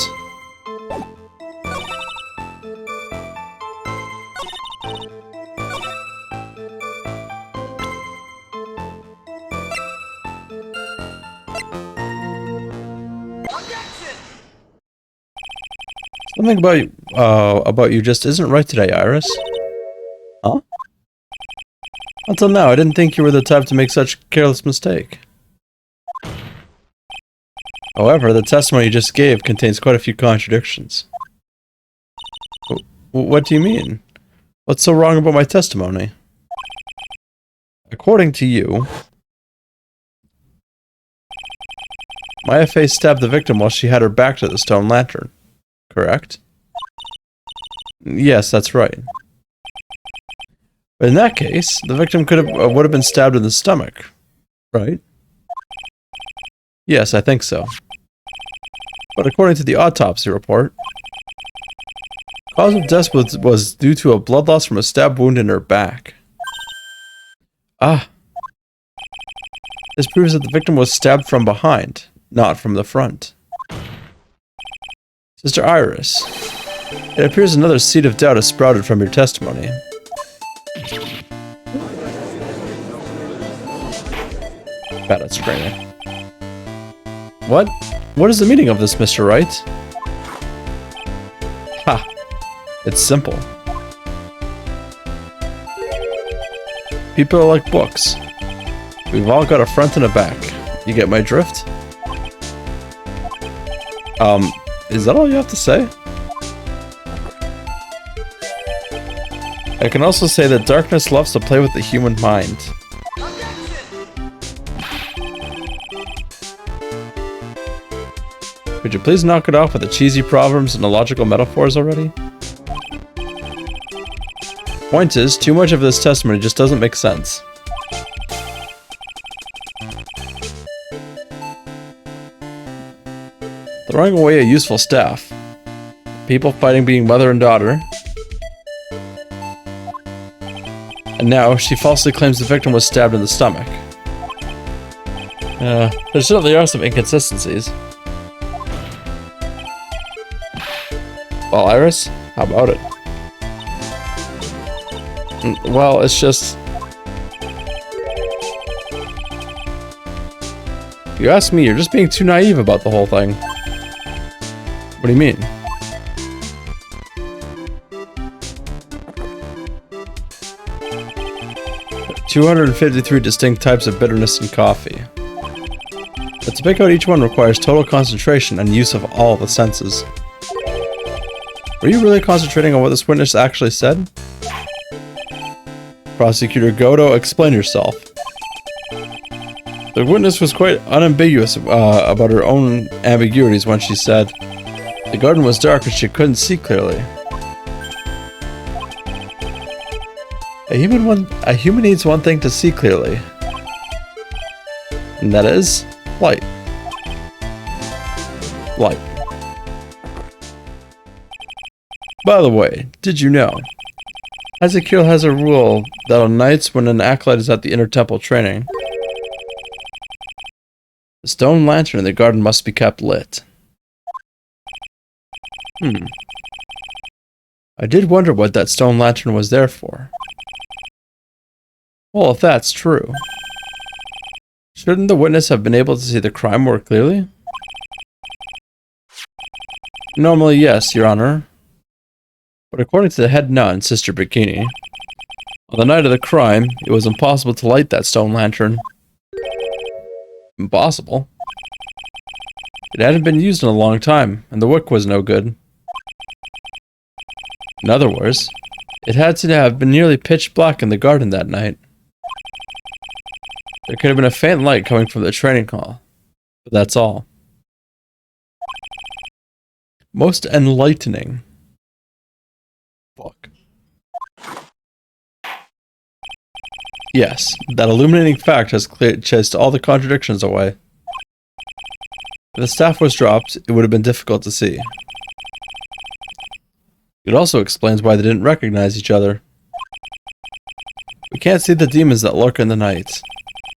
Something about you just isn't right today, Iris. Huh? Until now, I didn't think you were the type to make such a careless mistake. However, the testimony you just gave contains quite a few contradictions. What do you mean? What's so wrong about my testimony? According to you, Maya Fey stabbed the victim while she had her back to the stone lantern. Correct? Yes, that's right. But in that case, the victim would have been stabbed in the stomach, right? Yes, I think so. But according to the autopsy report, cause of death was due to a blood loss from a stab wound in her back. Ah. This proves that the victim was stabbed from behind, not from the front. Sister Iris, it appears another seed of doubt has sprouted from your testimony. Bad at screaming. What? What is the meaning of this, Mr. Wright? Ha! It's simple. People are like books. We've all got a front and a back. You get my drift? Is that all you have to say? I can also say that darkness loves to play with the human mind. Could you please knock it off with the cheesy proverbs and illogical metaphors already? Point is, too much of this testimony just doesn't make sense. Throwing away a useful staff. People fighting being mother and daughter. And now, she falsely claims the victim was stabbed in the stomach. There certainly are some inconsistencies. Well, Iris, how about it? Well, it's just... If you ask me, you're just being too naive about the whole thing. What do you mean? "253 distinct types of bitterness in coffee. But to pick out each one requires total concentration and use of all the senses." Were you really concentrating on what this witness actually said? Prosecutor Godo, explain yourself. The witness was quite unambiguous about her own ambiguities when she said, "The garden was dark and she couldn't see clearly." A human needs one thing to see clearly. And that is light. Light. By the way, did you know? Ezekiel has a rule that on nights when an acolyte is at the inner temple training, the stone lantern in the garden must be kept lit. I did wonder what that stone lantern was there for. Well, if that's true, shouldn't the witness have been able to see the crime more clearly? Normally, yes, Your Honor. But according to the head nun, Sister Bikini, on the night of the crime, it was impossible to light that stone lantern. Impossible? It hadn't been used in a long time, and the wick was no good. In other words, it had to have been nearly pitch black in the garden that night. There could have been a faint light coming from the training hall, but that's all. Most enlightening. Fuck. Yes, that illuminating fact has chased all the contradictions away. If the staff was dropped, it would have been difficult to see. It also explains why they didn't recognize each other. We can't see the demons that lurk in the night.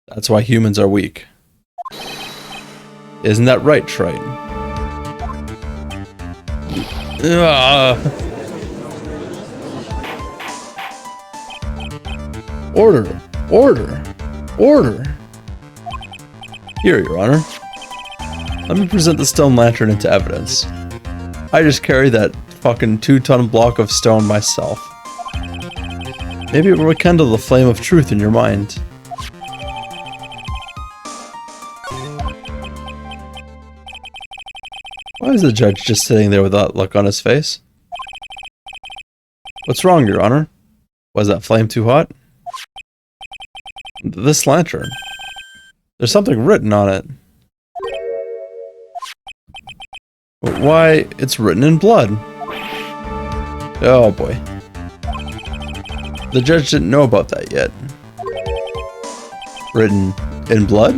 That's why humans are weak. Isn't that right, Triton? Order! Order! Order! Here, Your Honor. Let me present the stone lantern into evidence. I just carry that fucking 2-ton block of stone myself. Maybe it will rekindle the flame of truth in your mind. Why is the judge just sitting there with that look on his face? What's wrong, Your Honor? Was that flame too hot? This lantern. There's something written on it. Why, it's written in blood. Oh boy. The judge didn't know about that yet. Written in blood?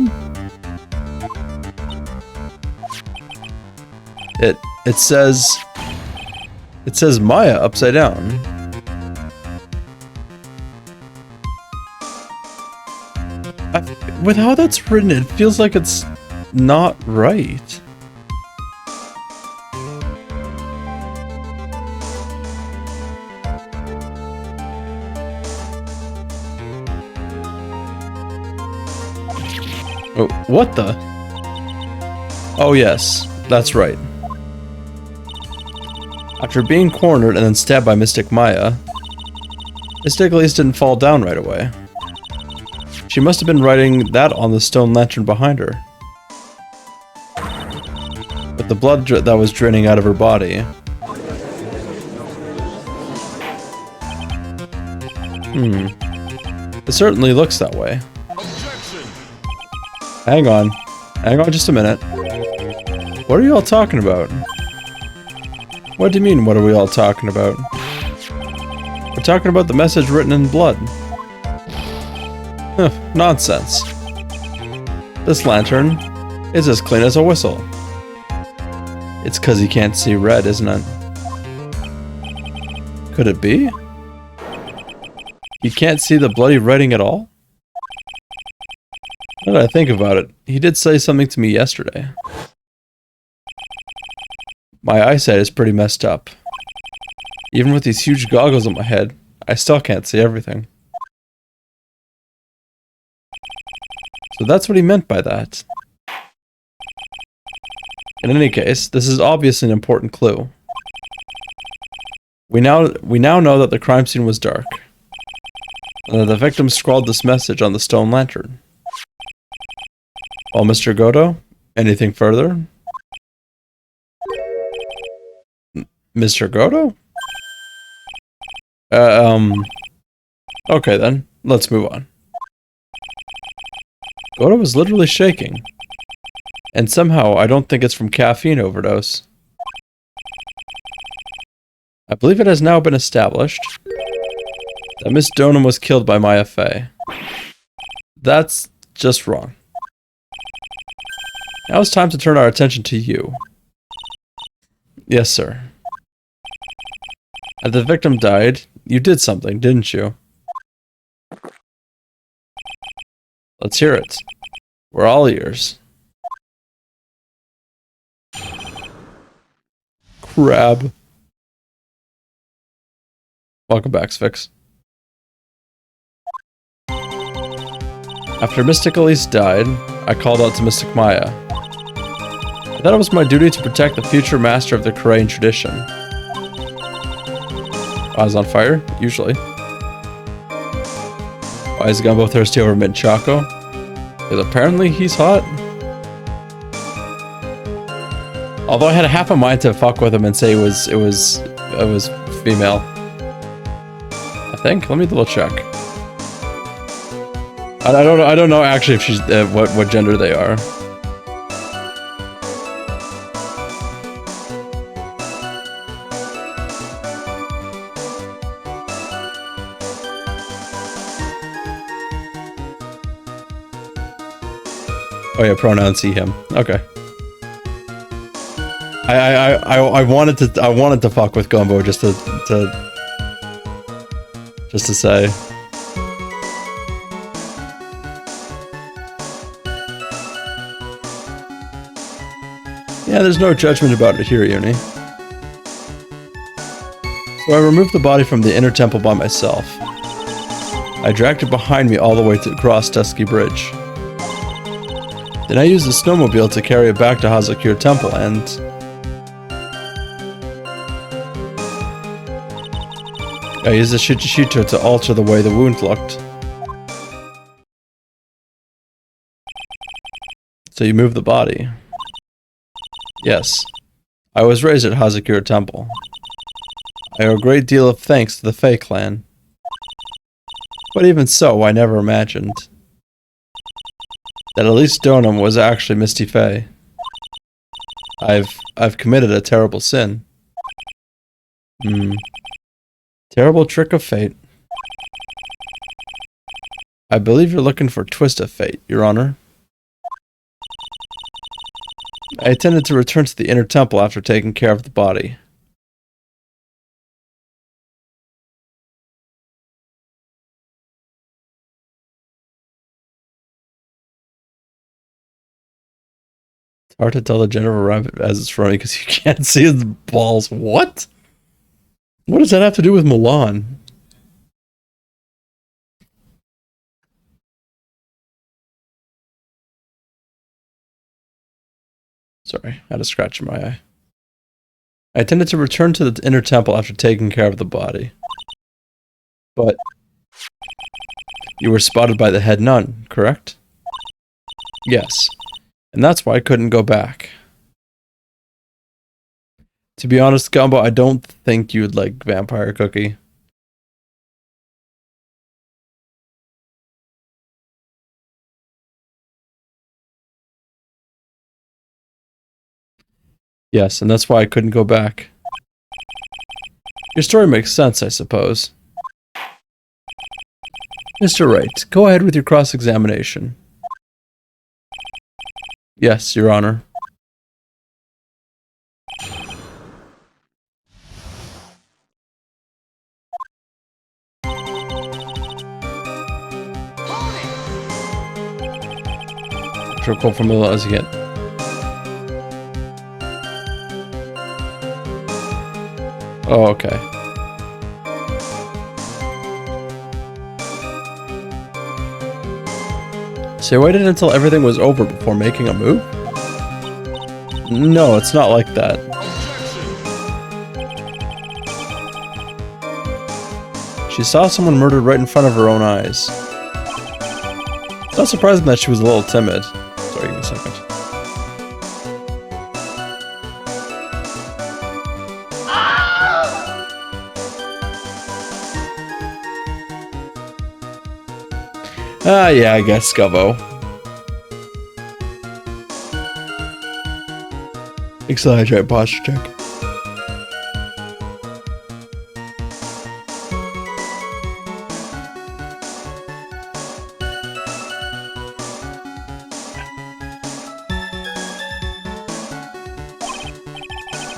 It says Maya upside down. With how that's written, it feels like it's not right. Oh, what the? Oh yes, that's right. After being cornered and then stabbed by Mystic Maya, Mystic at least didn't fall down right away. She must have been writing that on the stone lantern behind her. With the blood that was draining out of her body. It certainly looks that way. Hang on just a minute. What are you all talking about? What do you mean, what are we all talking about? We're talking about the message written in blood. Huh, nonsense. This lantern is as clean as a whistle. It's 'cause he can't see red, isn't it? Could it be? He can't see the bloody writing at all? Now that I think about it, he did say something to me yesterday. My eyesight is pretty messed up. Even with these huge goggles on my head, I still can't see everything. So that's what he meant by that. In any case, this is obviously an important clue. We now know that the crime scene was dark, and that the victim scrawled this message on the stone lantern. Well, Mr. Goto, anything further? Mr. Goto? Okay then, let's move on. Goto was literally shaking. And somehow, I don't think it's from caffeine overdose. I believe it has now been established that Miss Donham was killed by Maya Fey. That's just wrong. Now it's time to turn our attention to you. Yes, sir. As the victim died, you did something, didn't you? Let's hear it. We're all ears. Crab. Welcome back, Sphinx. After Mystic Elise died, I called out to Mystic Maya. I thought it was my duty to protect the future master of the Korean tradition. Eyes on fire? Usually. Why is Gumbo thirsty over Mint Choco? Because apparently he's hot. Although I had a half a mind to fuck with him and say it was female. I think. Let me double check. I don't know actually if she's what gender they are. Oh yeah, pronouns he him. Okay. I wanted to fuck with Gumbo just to say. Yeah, there's no judgment about it here, Uni. So I removed the body from the inner temple by myself. I dragged it behind me all the way to across Dusky Bridge. Then I used the snowmobile to carry it back to Hazakure Temple and... I used the Shichishito to alter the way the wound looked. So you moved the body. Yes. I was raised at Hazakure Temple. I owe a great deal of thanks to the Fae clan. But even so, I never imagined that Elise Donum was actually Misty Fae. I've committed a terrible sin. Terrible trick of fate. I believe you're looking for Twist of Fate, Your Honor. I intended to return to the inner temple after taking care of the body. It's hard to tell the gender of a rabbit as it's running because you can't see his balls. What? What does that have to do with Milan? Sorry, I had a scratch in my eye. I intended to return to the inner temple after taking care of the body. But you were spotted by the head nun, correct? Yes. And that's why I couldn't go back. To be honest, Gumbo, I don't think you'd like Vampire Cookie. Yes, and that's why I couldn't go back. Your story makes sense, I suppose. Mr. Wright, go ahead with your cross-examination. Yes, Your Honor. Quote from Mila as again. Oh, okay. So you waited until everything was over before making a move? No, it's not like that. She saw someone murdered right in front of her own eyes. It's not surprising that she was a little timid. Sorry, give me a second. Yeah, I guess, Gumbo. Exaggerate posture check.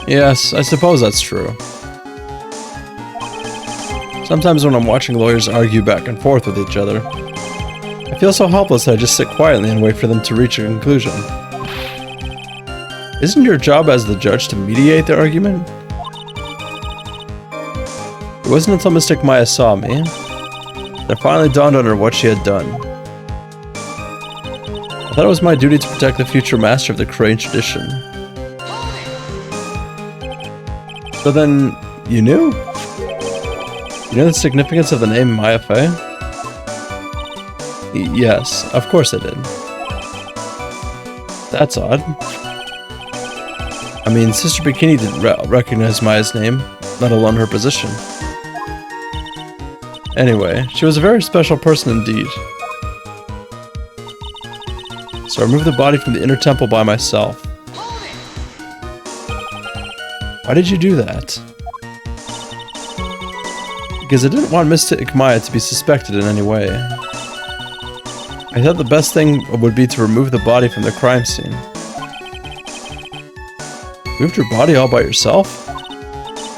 Yes, I suppose that's true. Sometimes when I'm watching lawyers argue back and forth with each other, I feel so helpless that I just sit quietly and wait for them to reach a conclusion. Isn't your job as the judge to mediate the argument? It wasn't until Mystic Maya saw me that it finally dawned on her what she had done. I thought it was my duty to protect the future master of the Crane tradition. So then, you knew? You know the significance of the name Maya Fey? Yes, of course I did. That's odd. I mean, Sister Bikini didn't recognize Maya's name, let alone her position. Anyway, she was a very special person indeed. So I removed the body from the inner temple by myself. Why did you do that? Because I didn't want Mystic Maya to be suspected in any way. I thought the best thing would be to remove the body from the crime scene. Moved your body all by yourself?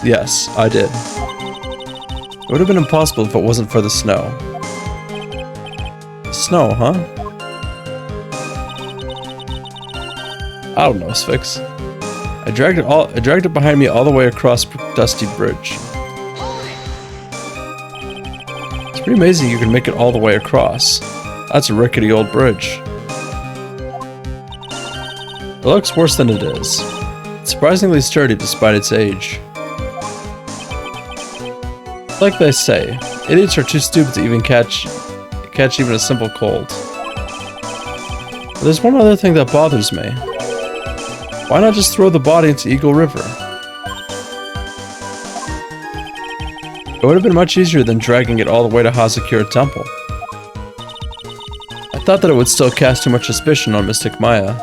Yes, I did. It would have been impossible if it wasn't for the snow. Snow, huh? I don't know, Sphinx. I dragged it behind me all the way across Dusty Bridge. It's pretty amazing you can make it all the way across. That's a rickety old bridge. It looks worse than it is. It's surprisingly sturdy despite its age. Like they say, idiots are too stupid to even catch even a simple cold. But there's one other thing that bothers me. Why not just throw the body into Eagle River? It would have been much easier than dragging it all the way to Hazakura Temple. I thought that it would still cast too much suspicion on Mystic Maya.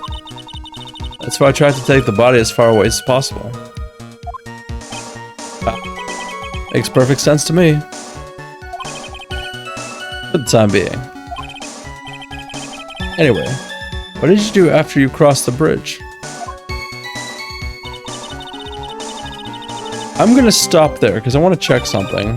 That's why I tried to take the body as far away as possible. Makes perfect sense to me. For the time being. Anyway, what did you do after you crossed the bridge? I'm gonna stop there because I want to check something.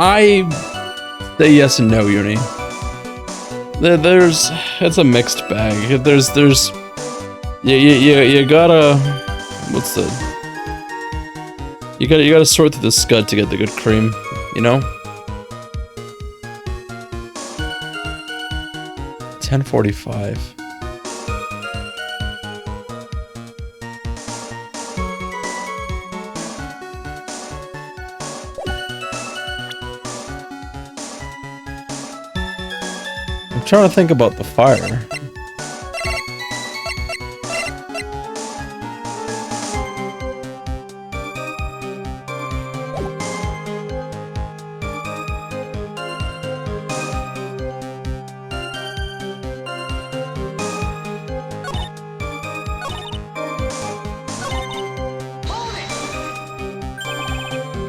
I say yes and no, Uni. It's a mixed bag. You gotta, you gotta sort through the scud to get the good cream, you know? 10:45. I'm trying to think about the fire.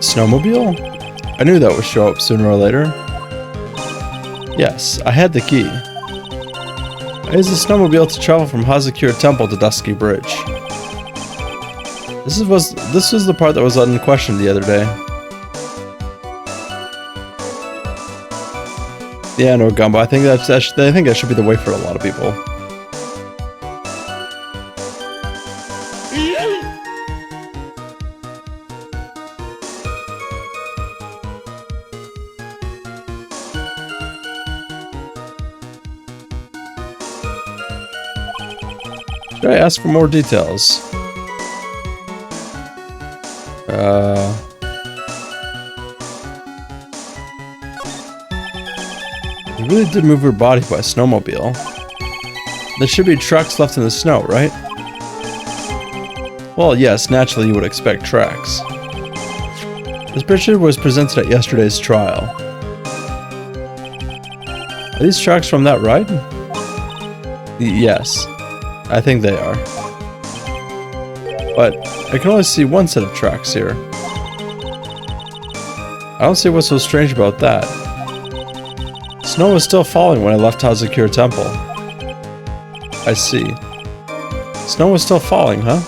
Snowmobile? I knew that would show up sooner or later. Yes, I had the key. I used the snowmobile to travel from Hazakura Temple to Dusky Bridge. This was the part that was unquestioned the other day. Yeah, no, Gumbo. I think that should be the way for a lot of people. Should I ask for more details? You really did move your body by snowmobile. There should be tracks left in the snow, right? Well, yes, naturally you would expect tracks. This picture was presented at yesterday's trial. Are these tracks from that ride? Yes, I think they are. But I can only see one set of tracks here. I don't see what's so strange about that. Snow was still falling when I left Hazakura Temple. I see. Snow was still falling, huh?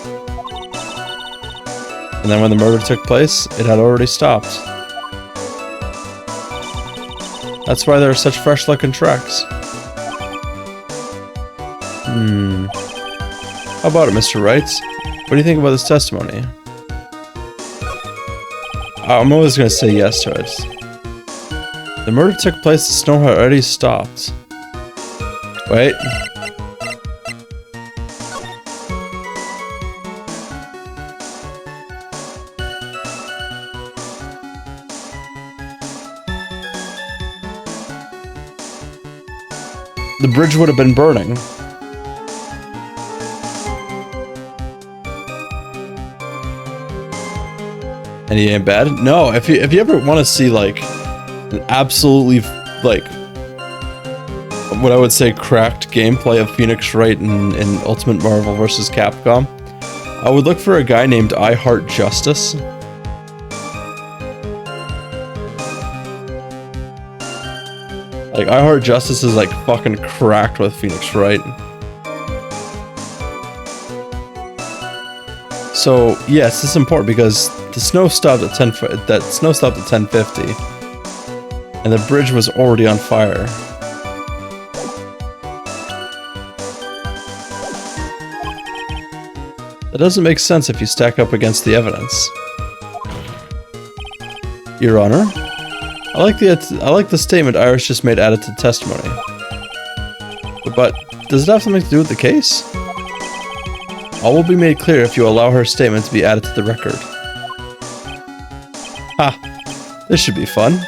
And then when the murder took place, it had already stopped. That's why there are such fresh-looking tracks. How about it, Mr. Wright? What do you think about this testimony? I'm always going to say yes to it. The murder took place, the snow had already stopped. Wait. The bridge would have been burning. And he ain't bad? No, if you ever want to see like an absolutely like what I would say cracked gameplay of Phoenix Wright in Ultimate Marvel vs. Capcom, I would look for a guy named I Heart Justice. Like, I Heart Justice is like fucking cracked with Phoenix Wright. So yes, this is important because the snow stopped at 10:50, and the bridge was already on fire. That doesn't make sense if you stack up against the evidence. Your Honor, I like the statement Iris just made added to the testimony. But does it have something to do with the case? All will be made clear if you allow her statement to be added to the record. Ha! This should be fun.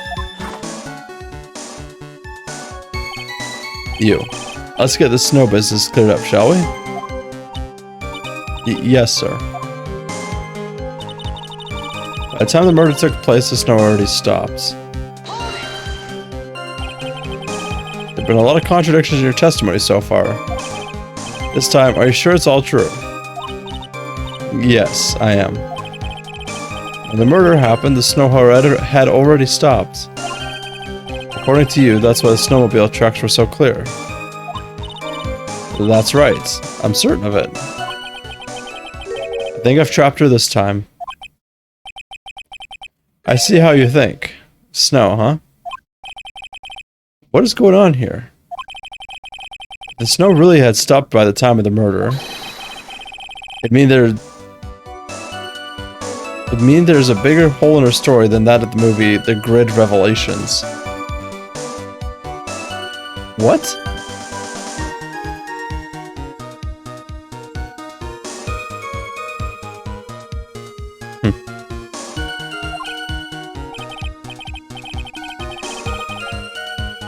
Let's get this snow business cleared up, shall we? Yes, sir. By the time the murder took place, the snow already stopped. There have been a lot of contradictions in your testimony so far. This time, are you sure it's all true? Yes, I am. When the murder happened, the snow had already stopped. According to you, that's why the snowmobile tracks were so clear. That's right. I'm certain of it. I think I've trapped her this time. I see how you think. Snow, huh? What is going on here? The snow really had stopped by the time of the murder. It means there's a bigger hole in her story than that of the movie The Grid Revelations. What?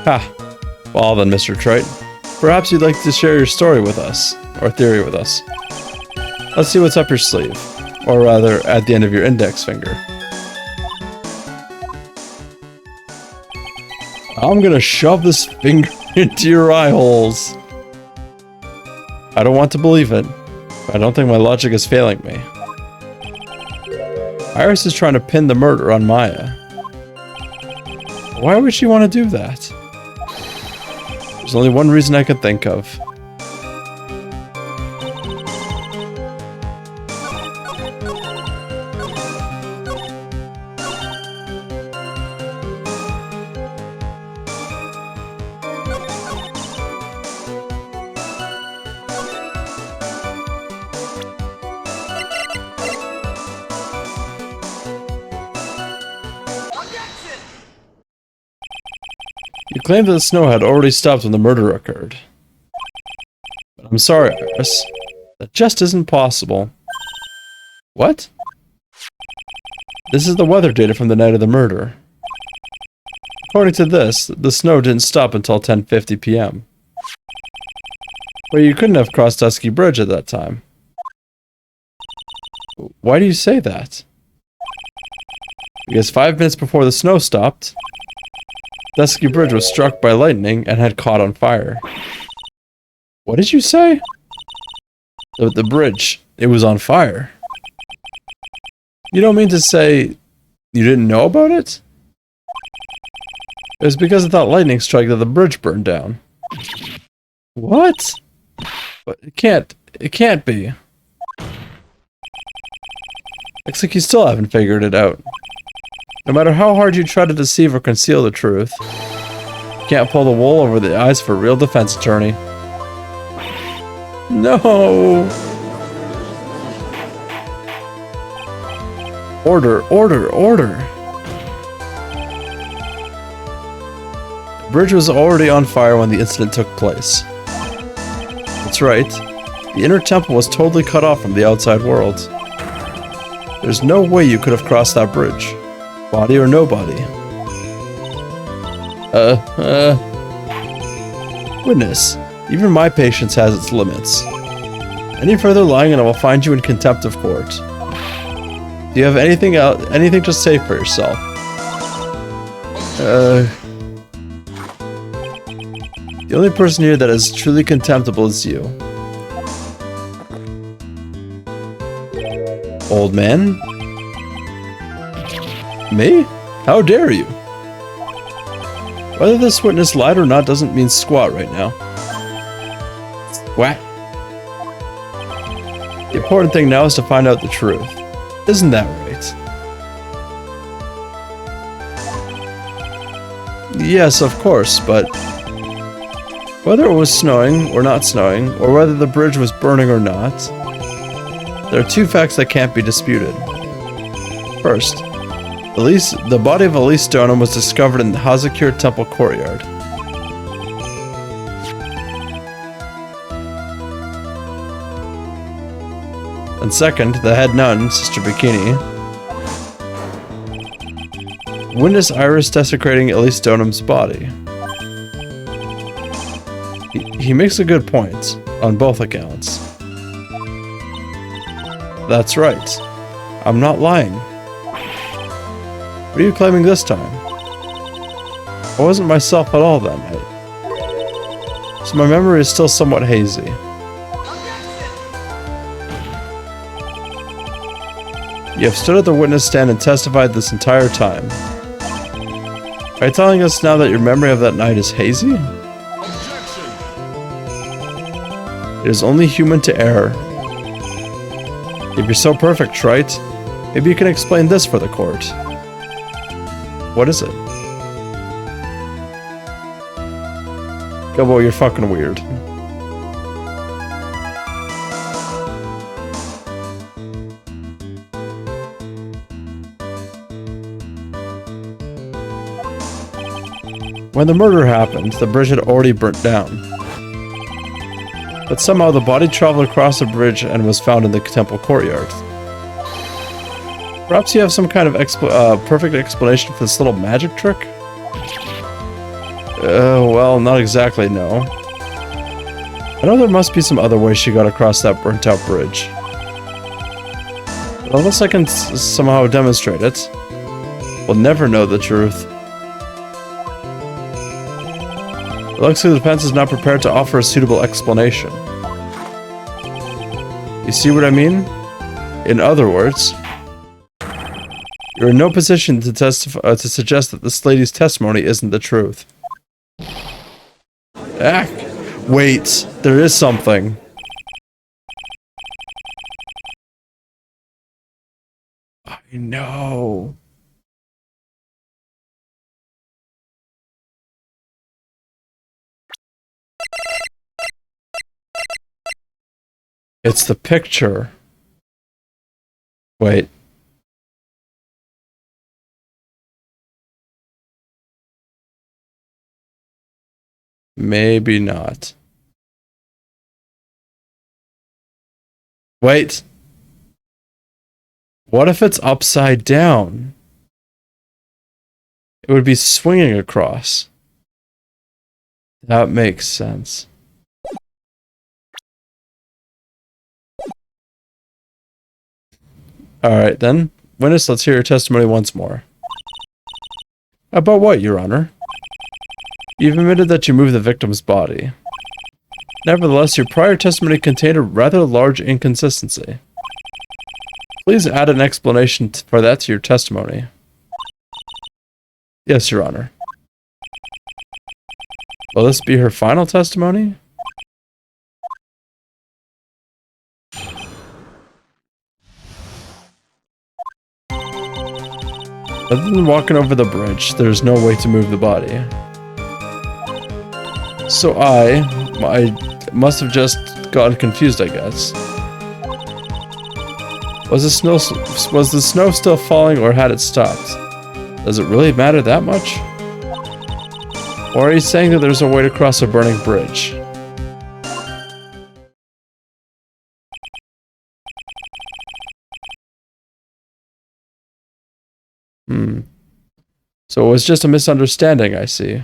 Ha! Well then, Mr. Trite, perhaps you'd like to share your story with us, or theory with us. Let's see what's up your sleeve, or rather, at the end of your index finger. I'm gonna shove this finger into your eye holes. I don't want to believe it, but I don't think my logic is failing me. Iris is trying to pin the murder on Maya. Why would she want to do that? There's only one reason I could think of. You claimed that the snow had already stopped when the murder occurred. But I'm sorry, Iris. That just isn't possible. What? This is the weather data from the night of the murder. According to this, the snow didn't stop until 10:50 p.m. But you couldn't have crossed Dusky Bridge at that time. Why do you say that? Because 5 minutes before the snow stopped, Dusky Bridge was struck by lightning and had caught on fire. What did you say? The bridge. It was on fire. You don't mean to say you didn't know about it? It was because of that lightning strike that the bridge burned down. What? But it can't be. Looks like you still haven't figured it out. No matter how hard you try to deceive or conceal the truth, you can't pull the wool over the eyes of a real defense attorney. No! Order, order, order! The bridge was already on fire when the incident took place. That's right. The inner temple was totally cut off from the outside world. There's no way you could have crossed that bridge. Body or no body. Witness, even my patience has its limits. Any further lying and I will find you in contempt of court. Do you have anything to say for yourself? The only person here that is truly contemptible is you. Old man? Me? How dare you? Whether this witness lied or not doesn't mean squat right now. What? The important thing now is to find out the truth. Isn't that right? Yes, of course, but whether it was snowing or not snowing, or whether the bridge was burning or not, there are two facts that can't be disputed. First, the body of Elise Stoneham was discovered in the Hazakir Temple courtyard. And second, the head nun, Sister Bikini, witnessed Iris desecrating Elise Stoneham body. He makes a good point, on both accounts. That's right. I'm not lying. What are you claiming this time? I wasn't myself at all that night. So my memory is still somewhat hazy. You have stood at the witness stand and testified this entire time. Are you telling us now that your memory of that night is hazy? It is only human to err. If you're so perfect, Trite, maybe you can explain this for the court. What is it? Gubbo, you're fucking weird. When the murder happened, the bridge had already burnt down. But somehow the body traveled across the bridge and was found in the temple courtyard. Perhaps you have some kind of perfect explanation for this little magic trick? Well, not exactly, no. I know there must be some other way she got across that burnt-out bridge. But unless I can somehow demonstrate it, we'll never know the truth. It looks like the defense is not prepared to offer a suitable explanation. You see what I mean? In other words, you're in no position to to suggest that this lady's testimony isn't the truth. Ah, wait, there is something. I know. It's the picture. Wait. Maybe not. Wait. What if it's upside down? It would be swinging across. That makes sense. Alright then. Witness, let's hear your testimony once more. About what, Your Honor? You've admitted that you moved the victim's body. Nevertheless, your prior testimony contained a rather large inconsistency. Please add an explanation for that to your testimony. Yes, Your Honor. Will this be her final testimony? Other than walking over the bridge, there's no way to move the body. So I must have just gotten confused, I guess. Was the snow still falling, or had it stopped? Does it really matter that much? Or are you saying that there's a way to cross a burning bridge? So it was just a misunderstanding, I see.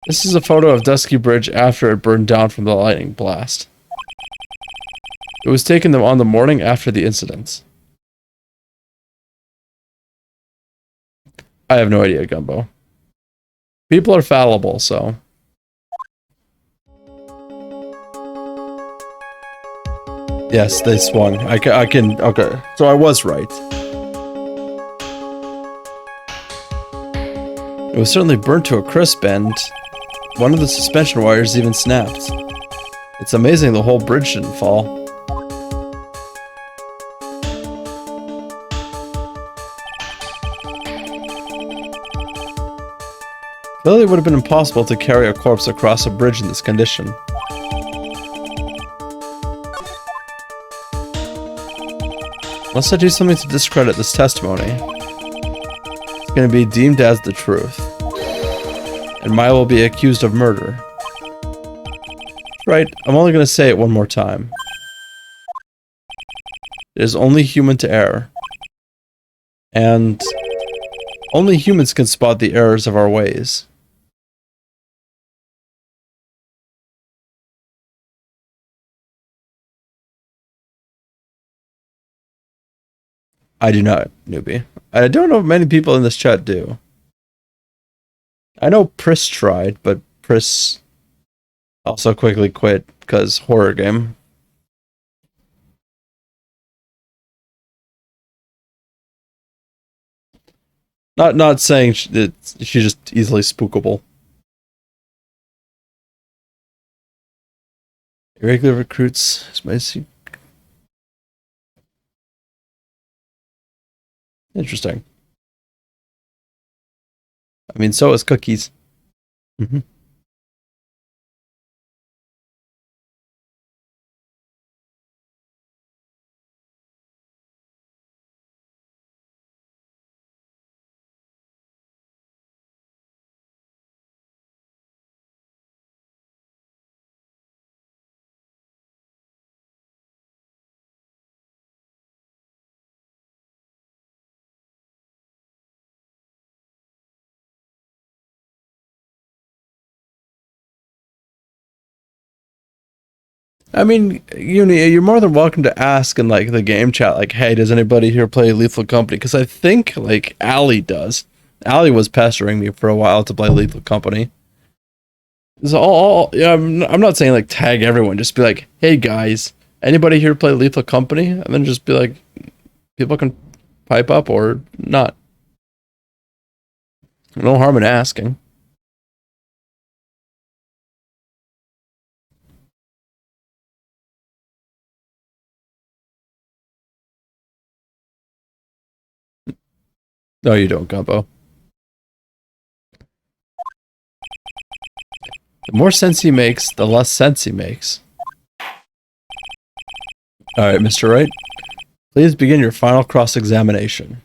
This is a photo of Dusky Bridge after it burned down from the lightning blast. It was taken on the morning after the incident. I have no idea, Gumbo. People are fallible, so... Yes, they swung. I can... Okay, so I was right. It was certainly burnt to a crisp, and one of the suspension wires even snapped. It's amazing the whole bridge didn't fall. Clearly, it would have been impossible to carry a corpse across a bridge in this condition. Unless I do something to discredit this testimony, it's going to be deemed as the truth. And Maya will be accused of murder. Right, I'm only going to say it one more time. It is only human to err. And only humans can spot the errors of our ways. I do not, newbie. I don't know if many people in this chat do. I know Pris tried, but Pris also quickly quit because horror game. Not saying she's just easily spookable. Irregular recruits, spicy. Interesting. I mean, so is cookies. Mm-hmm. I mean, you're more than welcome to ask in like the game chat, like, hey, does anybody here play Lethal Company? Because I think like Allie does. Allie was pestering me for a while to play Lethal Company. So yeah, I'm not saying like tag everyone, just be like, hey guys, anybody here play Lethal Company? And then just be like, people can pipe up or not. No harm in asking. No, you don't, Gumbo. The more sense he makes, the less sense he makes. Alright, Mr. Wright. Please begin your final cross-examination.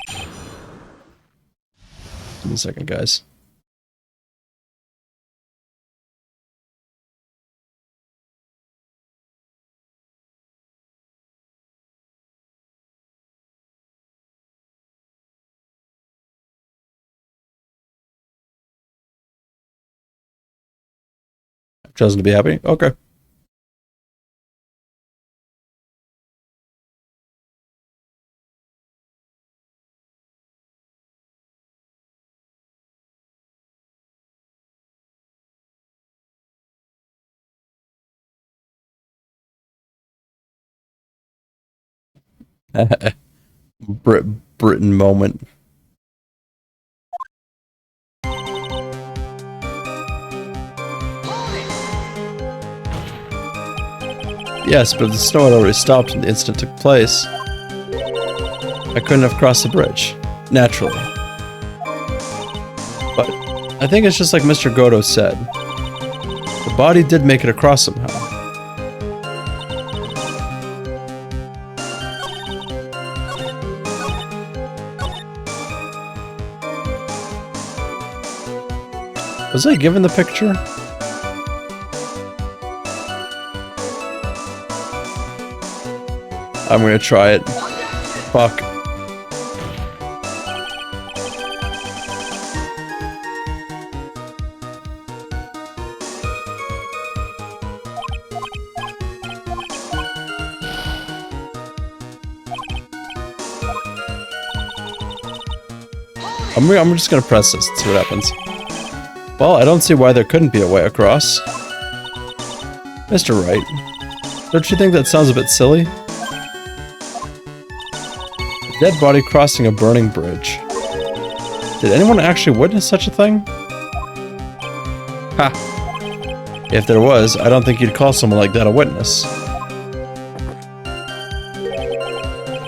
Give me a second, guys. Chosen to be happy? Okay. Britain moment. Yes, but the snow had already stopped when the incident took place. I couldn't have crossed the bridge. Naturally. But I think it's just like Mr. Goto said. The body did make it across somehow. Was I given the picture? I'm gonna try it. Fuck. I'm just gonna press this and see what happens. Well, I don't see why there couldn't be a way across. Mr. Wright, don't you think that sounds a bit silly? A dead body crossing a burning bridge. Did anyone actually witness such a thing? Ha! If there was, I don't think you'd call someone like that a witness.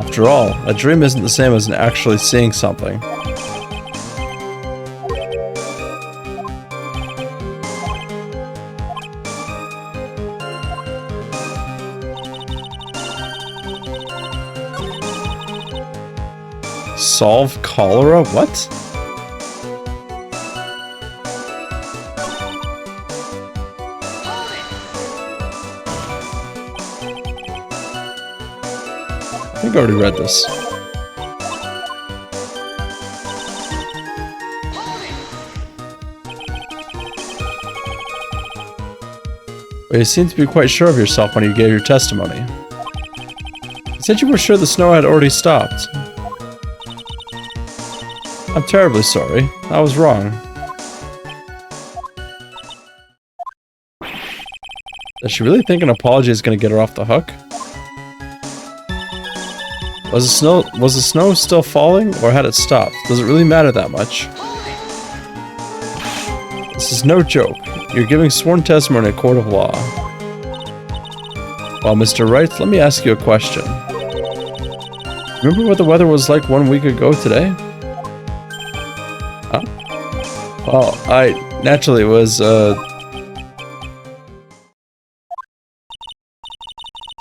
After all, a dream isn't the same as actually seeing something. Solve cholera? What? I think I already read this. But you seem to be quite sure of yourself when you gave your testimony. You said you were sure the snow had already stopped. I'm terribly sorry. I was wrong. Does she really think an apology is going to get her off the hook? Was the snow still falling, or had it stopped? Does it really matter that much? This is no joke. You're giving sworn testimony in a court of law. Well, Mr. Wright, let me ask you a question. Remember what the weather was like 1 week ago today? Huh? Well, naturally it was,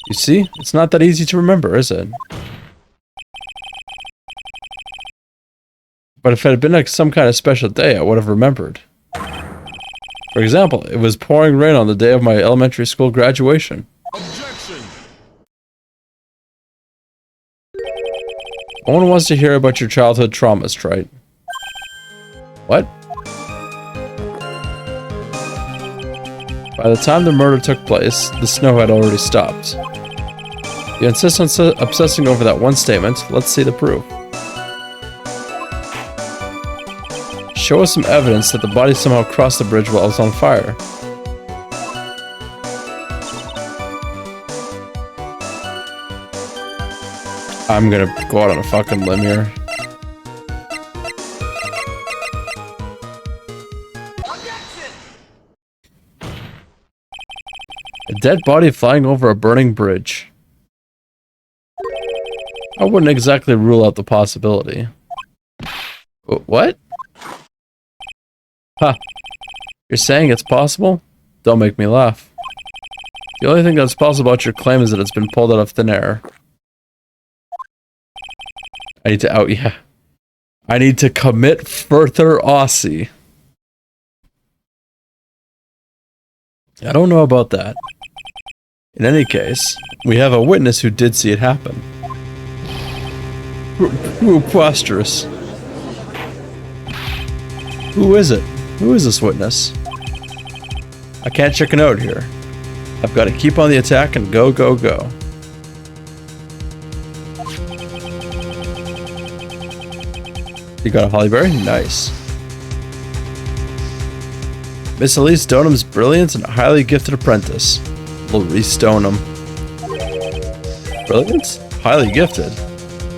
You see? It's not that easy to remember, is it? But if it had been like some kind of special day, I would have remembered. For example, it was pouring rain on the day of my elementary school graduation. Objection! No one wants to hear about your childhood traumas, Trite. What? By the time the murder took place, the snow had already stopped. You insist on obsessing over that one statement. Let's see the proof. Show us some evidence that the body somehow crossed the bridge while it was on fire. I'm gonna go out on a fucking limb here. A dead body flying over a burning bridge. I wouldn't exactly rule out the possibility. What? Huh. You're saying it's possible? Don't make me laugh. The only thing that's possible about your claim is that it's been pulled out of thin air. I need to I need to commit further Aussie. I don't know about that. In any case, we have a witness who did see it happen. Preposterous. Who is it? Who is this witness? I can't chicken out here. I've got to keep on the attack and go, go, go. You got a hollyberry? Nice. Miss Elise Stonham's brilliant and highly gifted apprentice. We'll re-stone him. Brilliant? Highly gifted?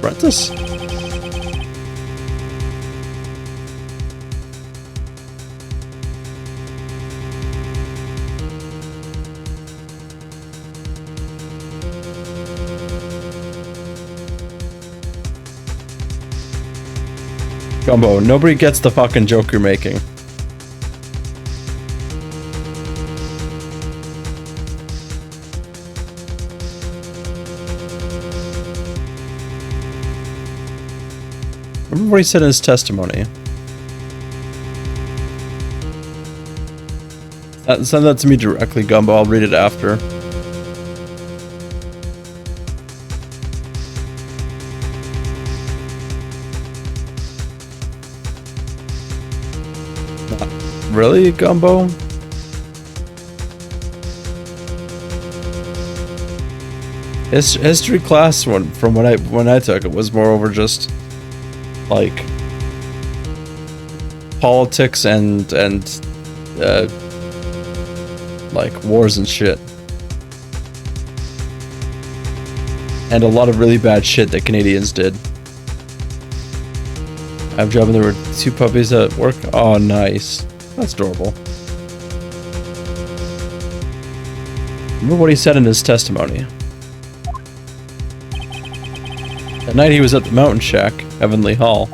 apprentice? Gumbo, nobody gets the fucking joke you're making. Remember what he said in his testimony. Send that to me directly, Gumbo. I'll read it after. Really, Gumbo? History class from when I took it was moreover just like politics and like wars and shit, and a lot of really bad shit that Canadians did. I have a job and there were 2 puppies at work. Oh, nice. That's adorable. Remember what he said in his testimony. That night he was at the mountain shack, Heavenly Hall,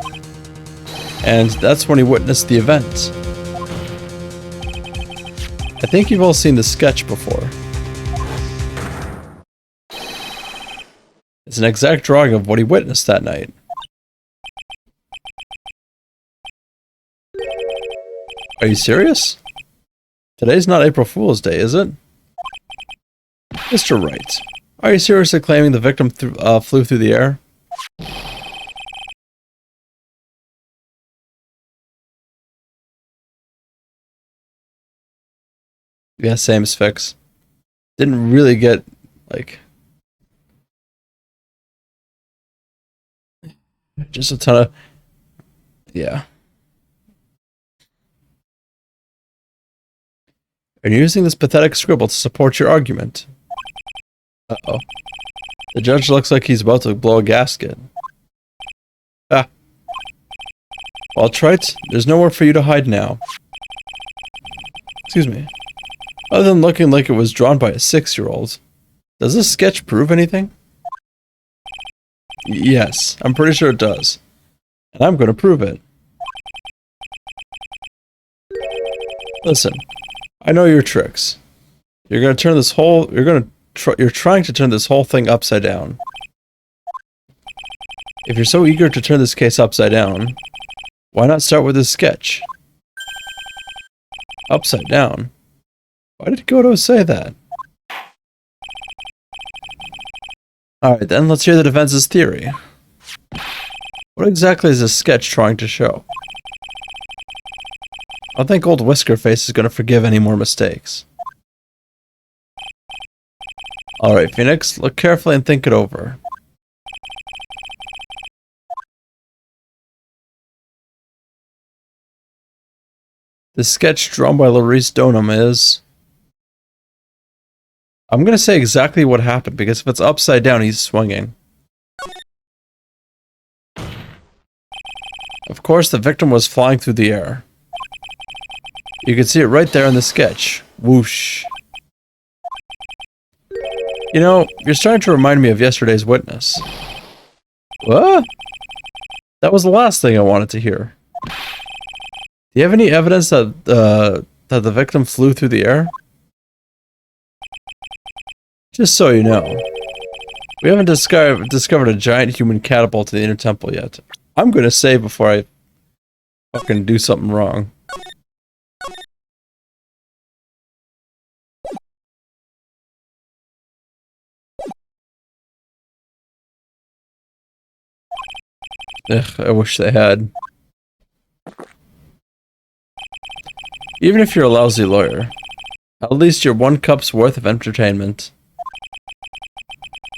and that's when he witnessed the event. I think you've all seen the sketch before. It's an exact drawing of what he witnessed that night. Are you serious? Today's not April Fool's Day, is it? Mr. Wright, are you seriously claiming the victim flew through the air? Yeah, same as Fix. Didn't really get, like... just a ton of... yeah. Are you using this pathetic scribble to support your argument? Uh-oh. The judge looks like he's about to blow a gasket. Ah. Well, Trite, there's nowhere for you to hide now. Excuse me. Other than looking like it was drawn by a 6-year-old, does this sketch prove anything? Yes, I'm pretty sure it does. And I'm going to prove it. Listen, I know your tricks. You're going to turn this whole... You're trying to turn this whole thing upside down. If you're so eager to turn this case upside down, why not start with this sketch? Upside down? Why did Goto say that? Alright then, let's hear the defense's theory. What exactly is this sketch trying to show? I don't think old Whiskerface is going to forgive any more mistakes. Alright, Phoenix, look carefully and think it over. The sketch drawn by Laurice Donham is... I'm going to say exactly what happened, because if it's upside down, he's swinging. Of course, the victim was flying through the air. You can see it right there in the sketch. Whoosh. You know, you're starting to remind me of yesterday's witness. What? That was the last thing I wanted to hear. Do you have any evidence that that the victim flew through the air? Just so you know, we haven't discovered a giant human catapult to the inner temple yet. I'm gonna say before I fucking do something wrong. Ugh, I wish they had. Even if you're a lousy lawyer, at least you're 1 cup's worth of entertainment.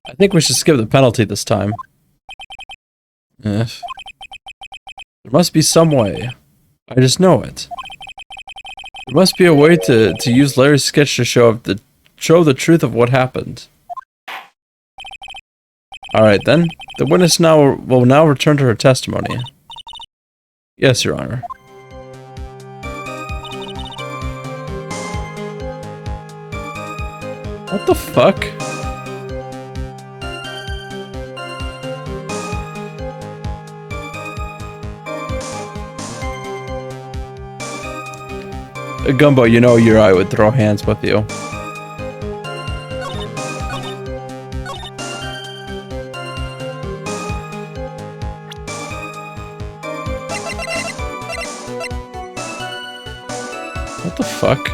I think we should skip the penalty this time. There must be some way. I just know it. There must be a way to use Larry's sketch to show the truth of what happened. Alright then. The witness will now return to her testimony. Yes, Your Honor. What the fuck? Gumbo, you know Uri would throw hands with you. What the fuck?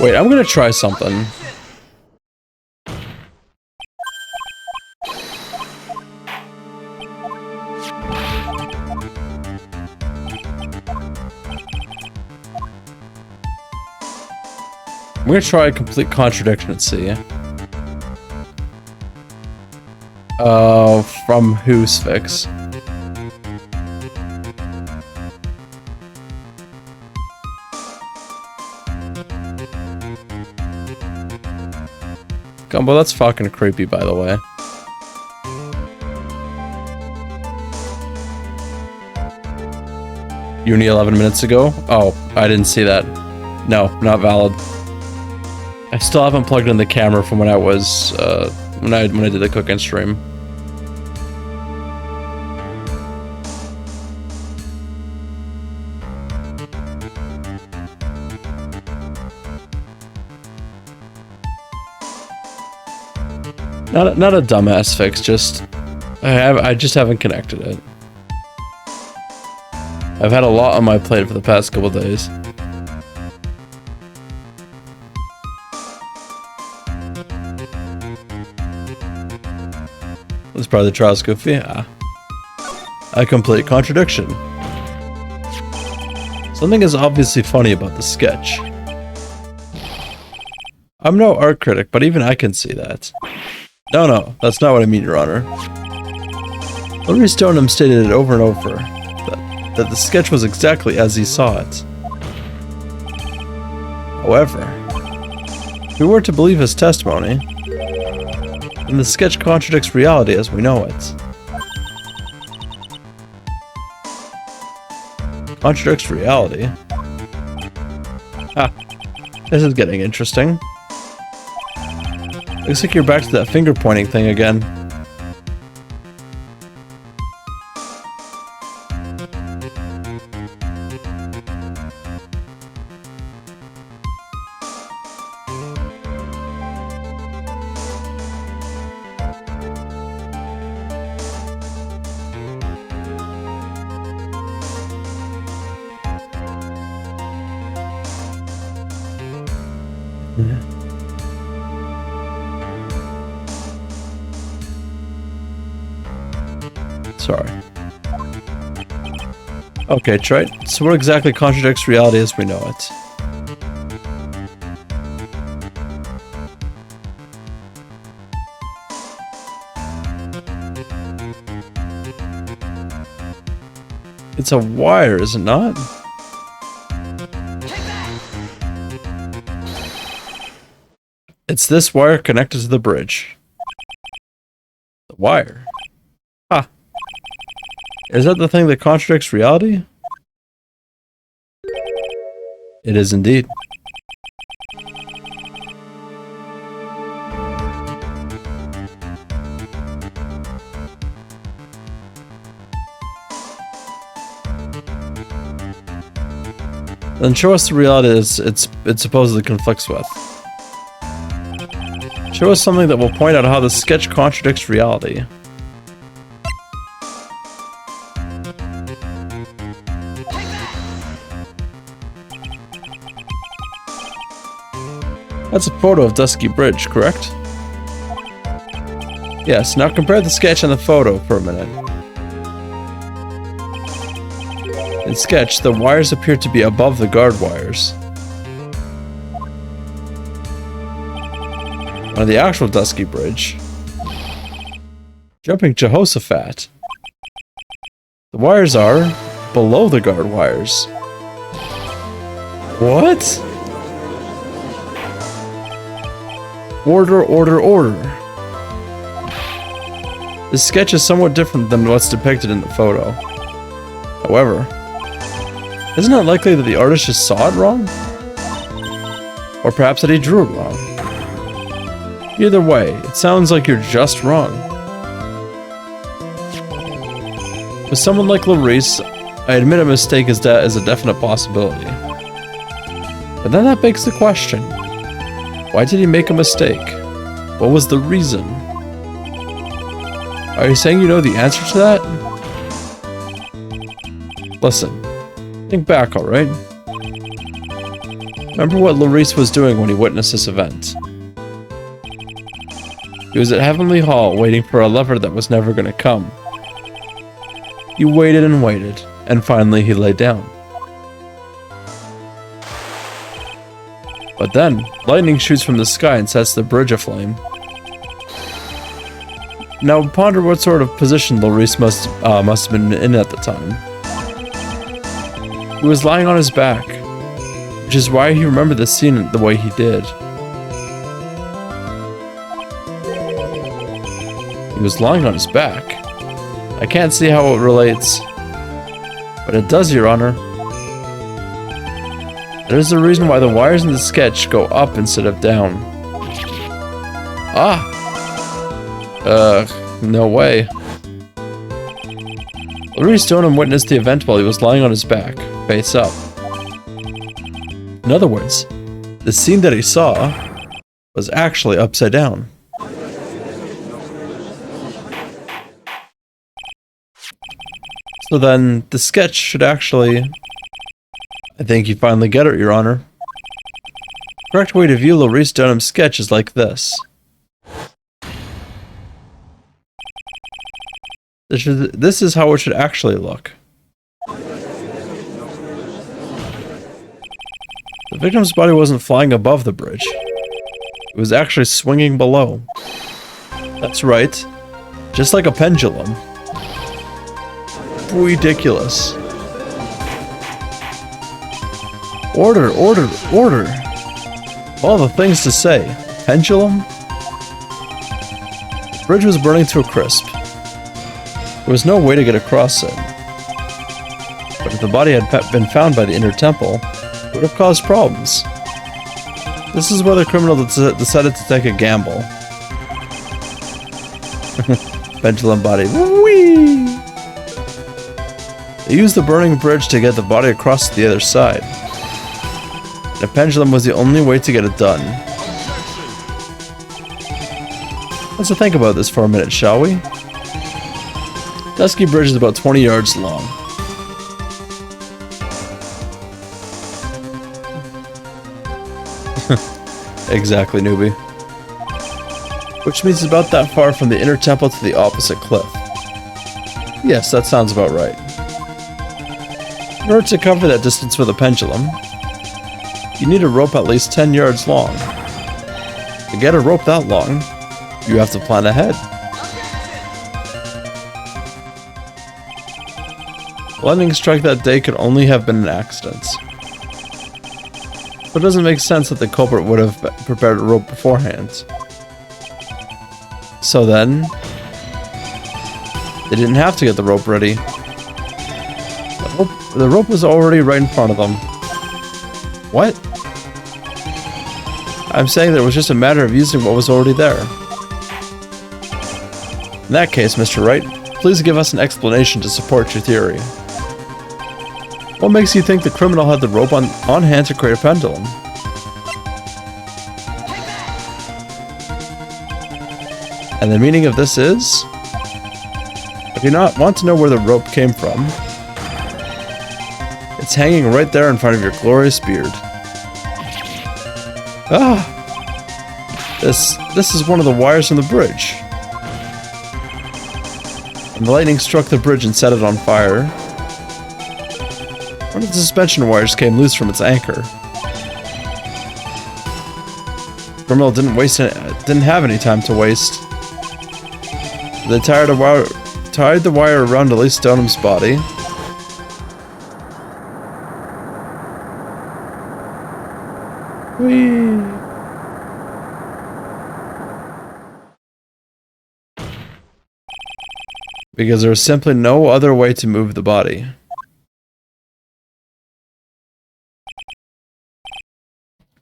Wait, I'm gonna try something. I'm gonna try a complete contradiction and see. From whose fix? Gumbo, that's fucking creepy, by the way. Uni 11 minutes ago? Oh, I didn't see that. No, not valid. I still haven't plugged in the camera from when I was, when I did the cooking stream. Not a dumbass fix, just I just haven't connected it. I've had a lot on my plate for the past couple days. This part of the trial's goofy. Ah. A complete contradiction. Something is obviously funny about the sketch. I'm no art critic, but even I can see that. No, that's not what I mean, Your Honor. Henry Stoneham stated it over and over, that the sketch was exactly as he saw it. However, if we were to believe his testimony, then the sketch contradicts reality as we know it. Contradicts reality? Ah, this is getting interesting. Looks like you're back to that finger pointing thing again. Sorry. Okay, try it. So what exactly contradicts reality as we know it? It's a wire, is it not? It's this wire connected to the bridge. The wire? Huh. Is that the thing that contradicts reality? It is indeed. Then show us the reality it supposedly conflicts with. Show us something that will point out how the sketch contradicts reality. That's a photo of Dusky Bridge, correct? Yes, now compare the sketch and the photo for a minute. In sketch, the wires appear to be above the guard wires. On the actual Dusky Bridge, Jumping Jehoshaphat. The wires are below the guard wires. What? Order, order, order. This sketch is somewhat different than what's depicted in the photo. However, isn't it likely that the artist just saw it wrong? Or perhaps that he drew it wrong? Either way, it sounds like you're just wrong. With someone like Larice, I admit a mistake is a definite possibility. But then that begs the question, why did he make a mistake? What was the reason? Are you saying you know the answer to that? Listen, think back, alright? Remember what Larice was doing when he witnessed this event. He was at Heavenly Hall waiting for a lover that was never going to come. You waited and waited, and finally he lay down. But then, lightning shoots from the sky and sets the bridge aflame. Now ponder what sort of position Larice must have been in at the time. He was lying on his back, which is why he remembered the scene the way he did. He was lying on his back. I can't see how it relates, but it does, Your Honor. There's a reason why the wires in the sketch go up instead of down. Ah! No way. Larice Stoneham witnessed the event while he was lying on his back, face up. In other words, the scene that he saw was actually upside down. So then, the sketch should actually... I think you finally get it, Your Honor. The correct way to view Larice Dunham's sketch is like this. This is how it should actually look. The victim's body wasn't flying above the bridge. It was actually swinging below. That's right. Just like a pendulum. Ridiculous. Order, order, order. All the things to say. Pendulum? The bridge was burning to a crisp. There was no way to get across it. But if the body had been found by the inner temple, it would have caused problems. This is where the criminal decided to take a gamble. Pendulum body. Whee! They used the burning bridge to get the body across to the other side. And a pendulum was the only way to get it done. Let's think about this for a minute, shall we? Dusky Bridge is about 20 yards long. Exactly, newbie. Which means it's about that far from the inner temple to the opposite cliff. Yes, that sounds about right. In order to cover that distance with a pendulum, you need a rope at least 10 yards long. To get a rope that long, you have to plan ahead. Lightning strike that day could only have been an accident. But it doesn't make sense that the culprit would have prepared a rope beforehand. So then, they didn't have to get the rope ready. The rope was already right in front of them. What? I'm saying that it was just a matter of using what was already there. In that case, Mr. Wright, please give us an explanation to support your theory. What makes you think the criminal had the rope on hand to create a pendulum? And the meaning of this is... if you want to know where the rope came from, it's hanging right there in front of your glorious beard. Ah! This is one of the wires from the bridge. And the lightning struck the bridge and set it on fire. One of the suspension wires came loose from its anchor. The criminal didn't have any time to waste. They tied the wire around Elise Stonham's body. Whee! Because there was simply no other way to move the body.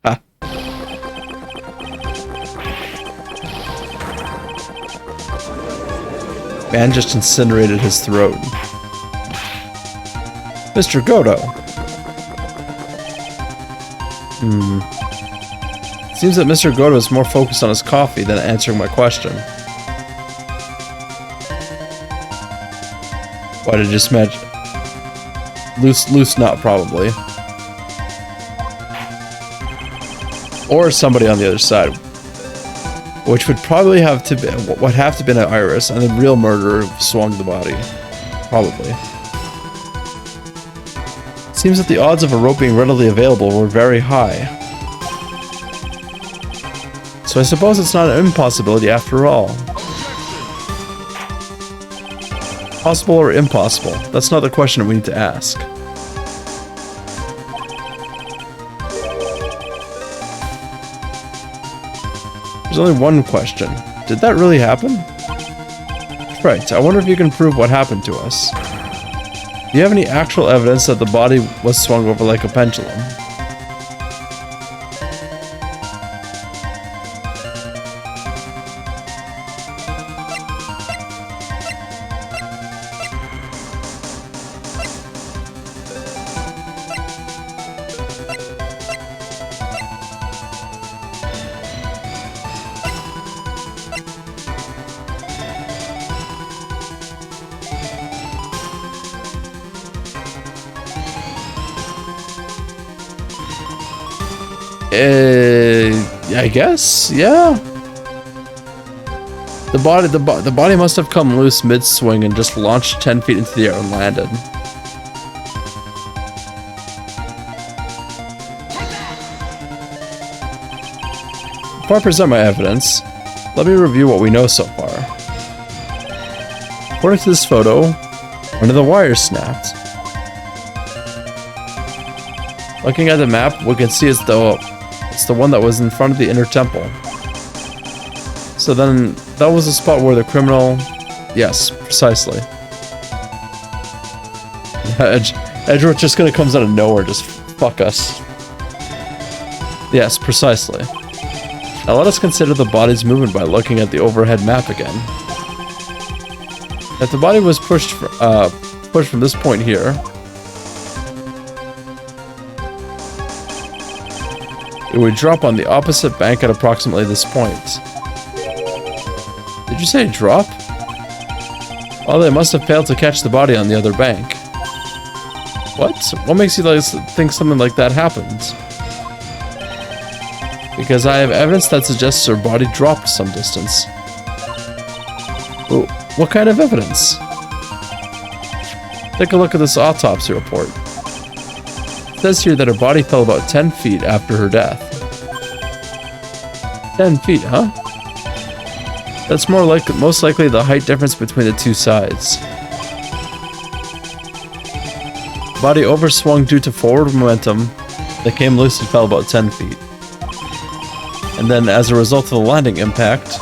Ah. Man just incinerated his throat. Mr. Godo. Seems that Mr. Godo is more focused on his coffee than answering my question. Why did you just match? Loose knot, probably. Or somebody on the other side. Which would probably have to be, would have to been an Iris, and the real murderer swung the body. Probably. Seems that the odds of a rope being readily available were very high. So I suppose it's not an impossibility after all. Possible or impossible? That's not the question we need to ask. There's only one question. Did that really happen? Right, I wonder if you can prove what happened to us. Do you have any actual evidence that the body was swung over like a pendulum? I guess, yeah. The body must have come loose mid-swing and just launched 10 feet into the air and landed. Before I present my evidence, let me review what we know so far. According to this photo, one of the wires snapped. Looking at the map, we can see it's the one that was in front of the inner temple. So then, that was the spot where the criminal... Yes, precisely. Edgeworth just kind of comes out of nowhere, just fuck us. Yes, precisely. Now let us consider the body's movement by looking at the overhead map again. If the body was pushed from this point here, it would drop on the opposite bank at approximately this point. Did you say drop? Well, they must have failed to catch the body on the other bank. What? What makes you think something like that happened? Because I have evidence that suggests her body dropped some distance. Ooh, what kind of evidence? Take a look at this autopsy report. It says here that her body fell about 10 feet after her death. 10 feet, huh? That's most likely the height difference between the two sides. Body overswung due to forward momentum that came loose and fell about 10 feet. And then, as a result of the landing impact,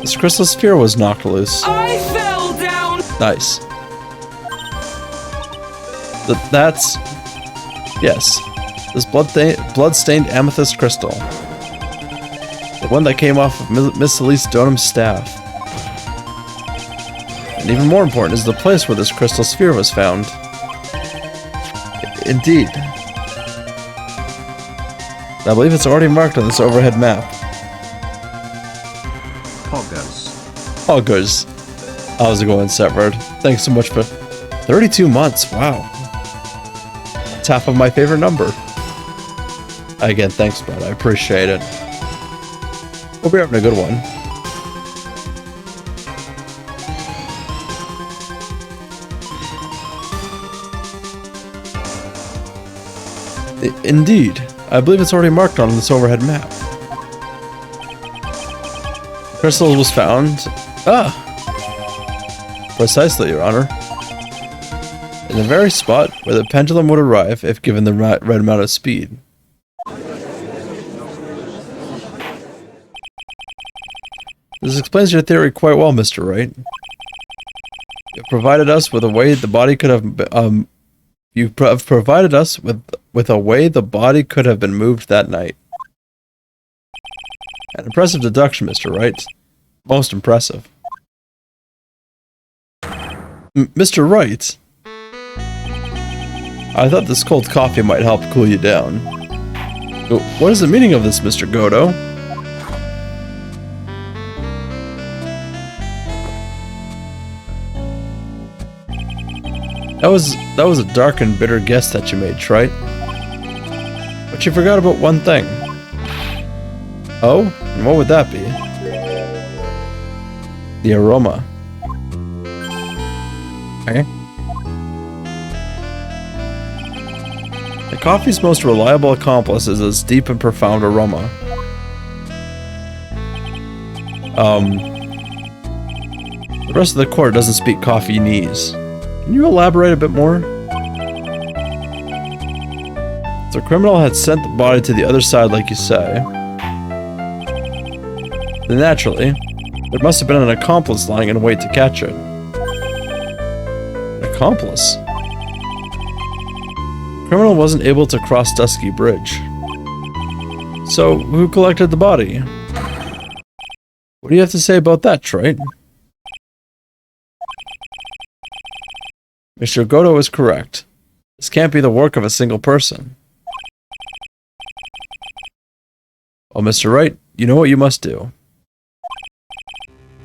this crystal sphere was knocked loose. I fell down! Nice. That's... Yes. This blood-stained amethyst crystal. The one that came off of Miss Elise Stonham's staff. And even more important is the place where this crystal sphere was found. Indeed. I believe it's already marked on this overhead map. Hoggers. How's it going, Severed? Thanks so much for 32 months. Wow. That's half of my favorite number. Again, thanks, bud. I appreciate it. Hope you're having a good one. Indeed. I believe it's already marked on this overhead map. Crystal was found. Ah! Precisely, Your Honor. In the very spot where the pendulum would arrive if given the right amount of speed. This explains your theory quite well, Mr. Wright. You've provided us with a way the body could have provided us with a way the body could have been moved that night. An impressive deduction, Mr. Wright. Most impressive. Mr. Wright? I thought this cold coffee might help cool you down. What is the meaning of this, Mr. Godo? That was a dark and bitter guess that you made, Trite. But you forgot about one thing. Oh? And what would that be? The aroma. Okay. The coffee's most reliable accomplice is its deep and profound aroma. The rest of the court doesn't speak coffee-nese. Can you elaborate a bit more? If the criminal had sent the body to the other side like you say, then naturally, there must have been an accomplice lying in wait to catch it. An accomplice? The criminal wasn't able to cross Dusky Bridge. So, who collected the body? What do you have to say about that, Trite? Mr. Godo is correct. This can't be the work of a single person. Well, Mr. Wright, you know what you must do.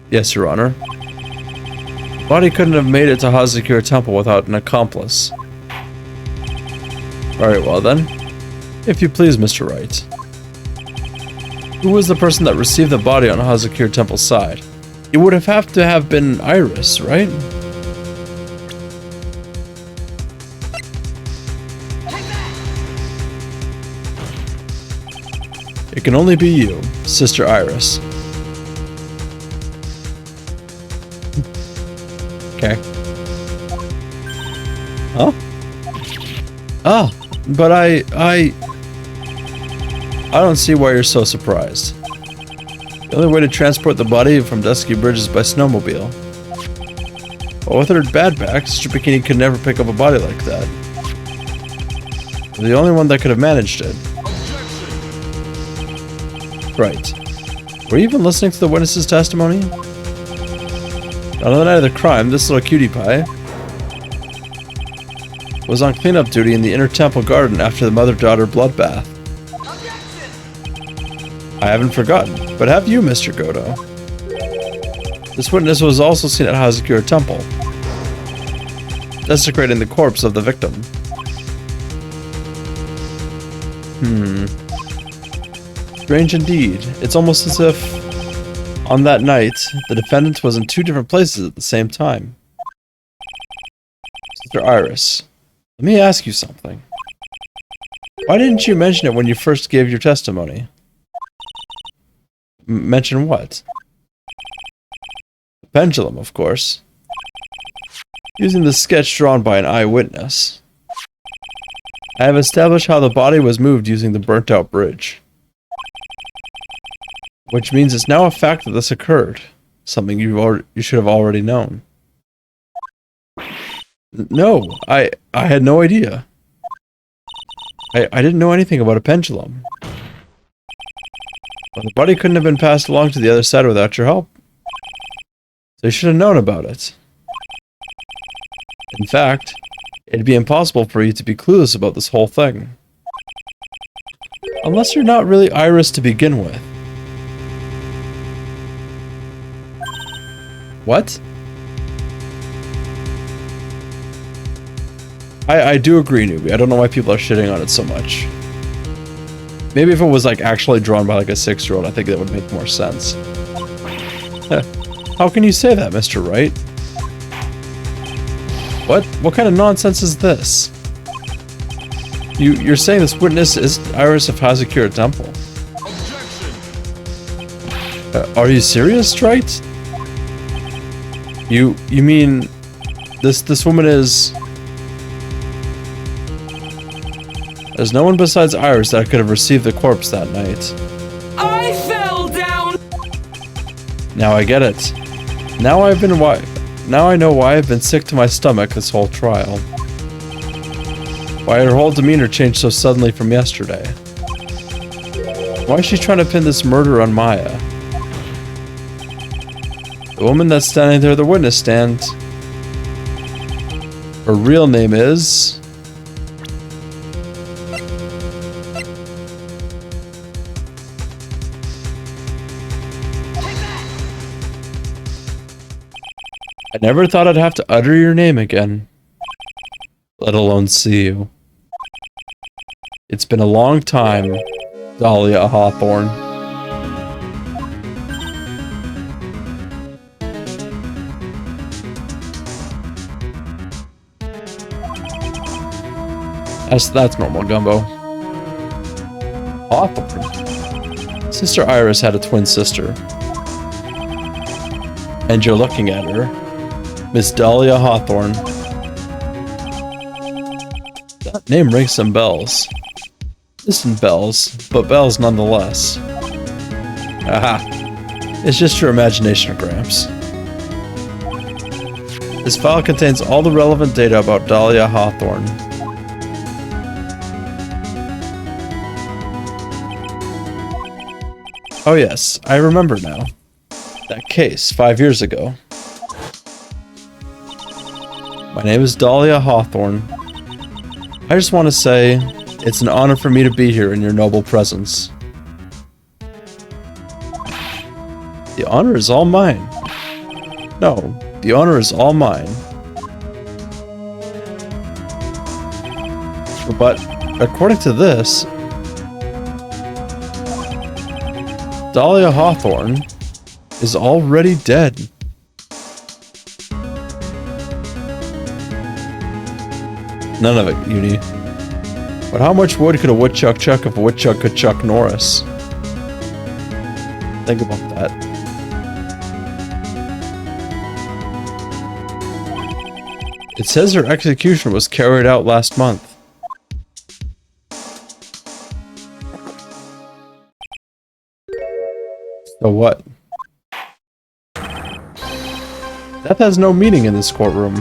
Yes, Your Honor. The body couldn't have made it to Hazakura Temple without an accomplice. Very well then. If you please, Mr. Wright. Who was the person that received the body on Hazakura Temple's side? It would have to have been Iris, right? It can only be you, Sister Iris. Okay. Huh? Oh, but I don't see why you're so surprised. The only way to transport the body from Dusky Bridge is by snowmobile. But with her bad back, Sister Bikini could never pick up a body like that. You're the only one that could have managed it. Right. Were you even listening to the witness's testimony? On the night of the crime, this little cutie pie was on cleanup duty in the inner temple garden after the mother-daughter bloodbath. I haven't forgotten, but have you, Mr. Godo? This witness was also seen at Hazakura Temple, desecrating the corpse of the victim. Strange indeed. It's almost as if, on that night, the defendant was in two different places at the same time. Sister Iris, let me ask you something. Why didn't you mention it when you first gave your testimony? Mention what? The pendulum, of course. Using the sketch drawn by an eyewitness. I have established how the body was moved using the burnt-out bridge. Which means it's now a fact that this occurred. Something you should have already known. No, I had no idea. I didn't know anything about a pendulum. But the body couldn't have been passed along to the other side without your help. So you should have known about it. In fact, it'd be impossible for you to be clueless about this whole thing. Unless you're not really Iris to begin with. What? I do agree, Newbie. I don't know why people are shitting on it so much. Maybe if it was like actually drawn by like a 6-year-old, I think that would make more sense. How can you say that, Mr. Wright? What kind of nonsense is this? You're saying this witness is Iris of Hazakura Temple? Are you serious, Trite? You mean this woman is... There's no one besides Iris that could have received the corpse that night. I fell down. Now I get it. Now I know why I've been sick to my stomach this whole trial. Why her whole demeanor changed so suddenly from yesterday. Why is she trying to pin this murder on Maya? The woman that's standing there at the witness stand. Her real name is... I never thought I'd have to utter your name again, let alone see you. It's been a long time, Dahlia Hawthorne. That's normal, Gumbo. Hawthorne. Sister Iris had a twin sister. And you're looking at her. Miss Dahlia Hawthorne. That name rings some bells. Distant bells, but bells nonetheless. Aha. It's just your imagination, Gramps. This file contains all the relevant data about Dahlia Hawthorne. Oh yes, I remember now. That case, 5 years ago. My name is Dahlia Hawthorne. I just want to say, it's an honor for me to be here in your noble presence. The honor is all mine. No, the honor is all mine. But, according to this, Dahlia Hawthorne is already dead. None of it, Uni. But how much wood could a woodchuck chuck if a woodchuck could chuck Norris? Think about that. It says her execution was carried out last month. So what? Death has no meaning in this courtroom.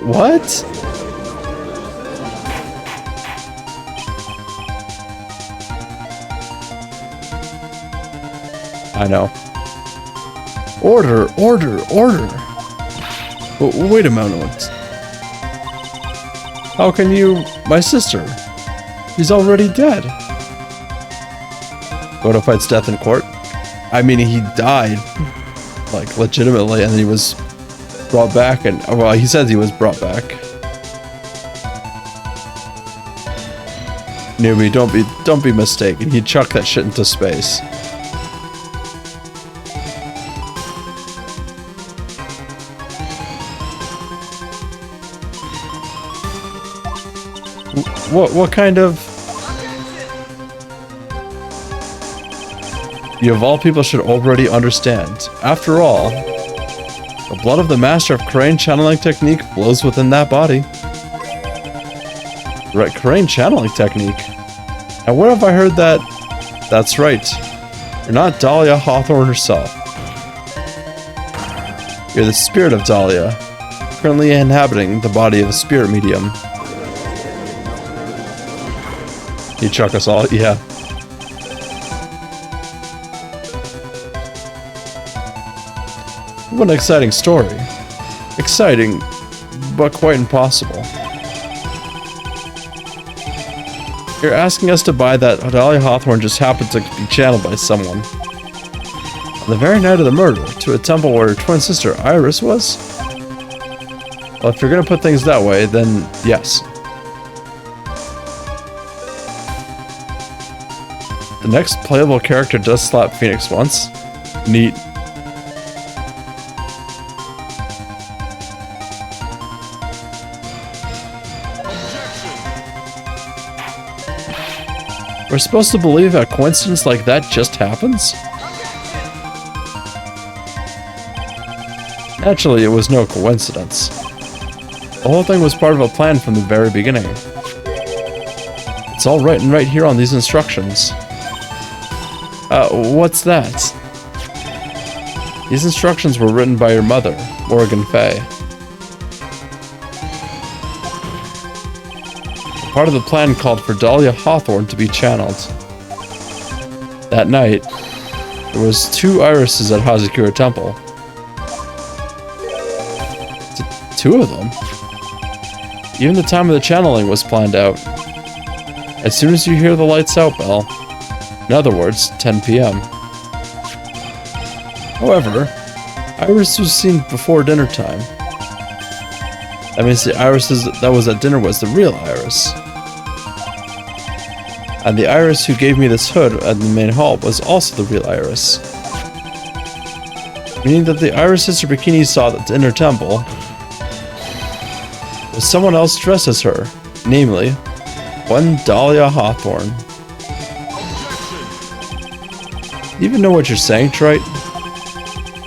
What? I know. Order, order, order. Wait a moment. How can you... My sister. She's already dead. Bona fights death in court? I mean, he died. Like, legitimately, and then he was brought back, and... Well, he says he was brought back. Newbie, don't be mistaken. He chucked that shit into space. What kind of... You of all people should already understand. After all, the blood of the master of Crane channeling technique flows within that body. Right, Crane channeling technique. And where have I heard that? That's right. You're not Dahlia Hawthorne herself. You're the spirit of Dahlia, currently inhabiting the body of a spirit medium. You chuck us all, yeah. What an exciting story. Exciting, but quite impossible. You're asking us to buy that Dahlia Hawthorne just happened to be channeled by someone. On the very night of the murder, to a temple where her twin sister Iris was? Well, if you're gonna put things that way, then yes. The next playable character does slap Phoenix once. Neat. We're supposed to believe a coincidence like that just happens? Naturally, it was no coincidence. The whole thing was part of a plan from the very beginning. It's all written right here on these instructions. What's that? These instructions were written by your mother, Morgan Fay. Part of the plan called for Dahlia Hawthorne to be channeled. That night, there was 2 irises at Hazakura Temple. 2 of them? Even the time of the channeling was planned out. As soon as you hear the lights out bell, in other words, 10 p.m. However, Iris was seen before dinner time. That means the Iris that was at dinner was the real Iris. And the Iris who gave me this hood at the main hall was also the real Iris. Meaning that the Iris Sister Bikini saw at the inner temple was someone else dressed as her, namely, one Dahlia Hawthorne. Do you even know what you're saying, Trite?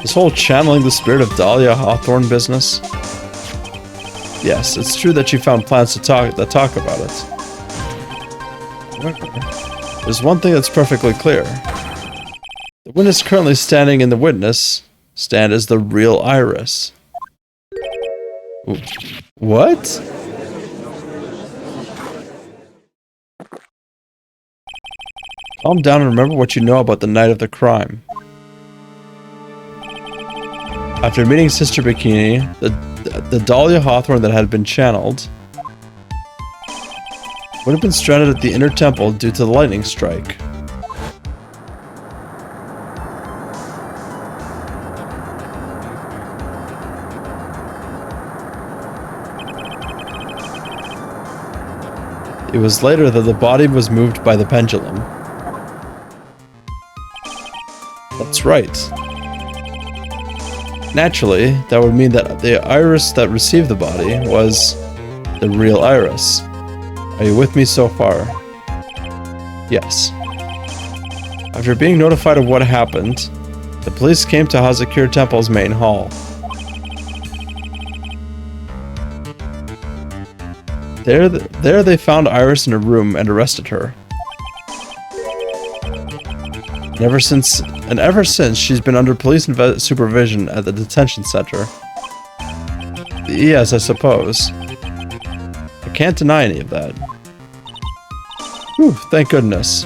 This whole channeling the spirit of Dahlia Hawthorne business? Yes, it's true that she found plans to talk about it. There's one thing that's perfectly clear. The witness currently standing in the witness stand is the real Iris. What? Calm down and remember what you know about the night of the crime. After meeting Sister Bikini, the Dahlia Hawthorne that had been channeled would have been stranded at the inner temple due to the lightning strike. It was later that the body was moved by the pendulum. That's right. Naturally, that would mean that the Iris that received the body was the real Iris. Are you with me so far? Yes. After being notified of what happened, the police came to Hazakura Temple's main hall. There they found Iris in a room and arrested her. And ever since, she's been under police supervision at the detention center. Yes, I suppose. I can't deny any of that. Whew, thank goodness.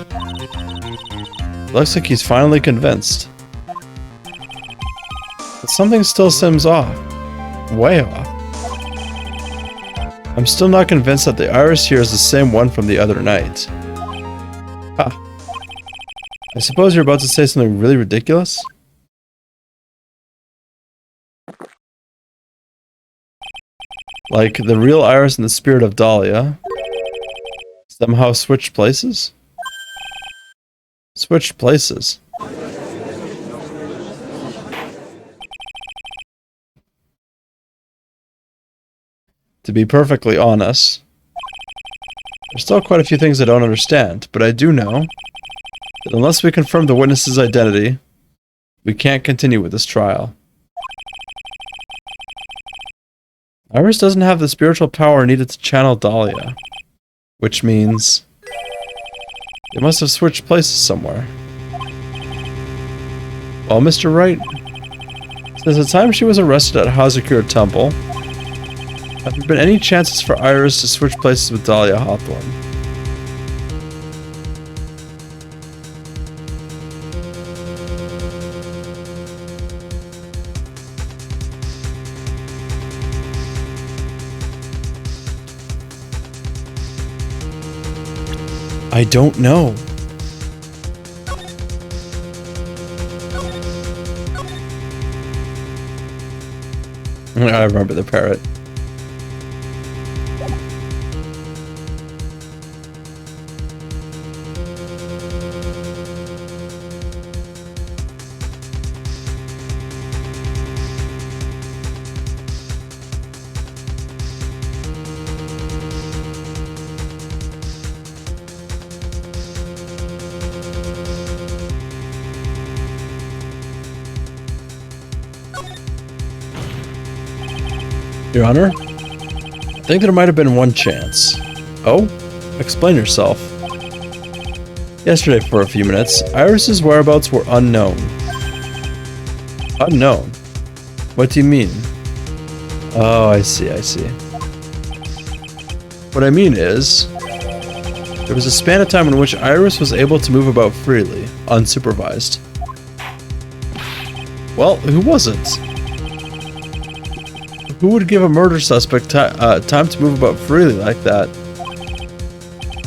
Looks like he's finally convinced. But something still seems off. Way off. I'm still not convinced that the Iris here is the same one from the other night. Ha. I suppose you're about to say something really ridiculous? Like the real Iris and the spirit of Dahlia somehow switched places? Switched places. To be perfectly honest, there's still quite a few things I don't understand, but I do know that unless we confirm the witness's identity, we can't continue with this trial. Iris doesn't have the spiritual power needed to channel Dahlia, which means they must have switched places somewhere. Well, Mr. Wright, since the time she was arrested at Hazakura Temple, have there been any chances for Iris to switch places with Dahlia Hawthorne? I don't know. I remember the parrot. Your Honor? I think there might have been one chance. Oh? Explain yourself. Yesterday for a few minutes, Iris's whereabouts were unknown. Unknown? What do you mean? Oh, I see. What I mean is, there was a span of time in which Iris was able to move about freely, unsupervised. Well, who wasn't? Who would give a murder suspect time to move about freely like that?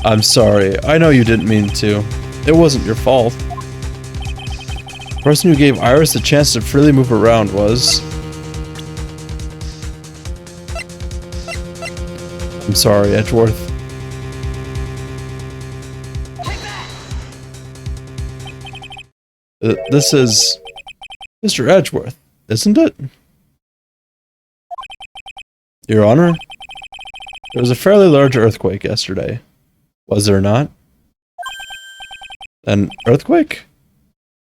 I'm sorry, I know you didn't mean to. It wasn't your fault. The person who gave Iris the chance to freely move around was... I'm sorry, Edgeworth. This is... Mr. Edgeworth, isn't it? Your Honor? There was a fairly large earthquake yesterday. Was there not? An earthquake?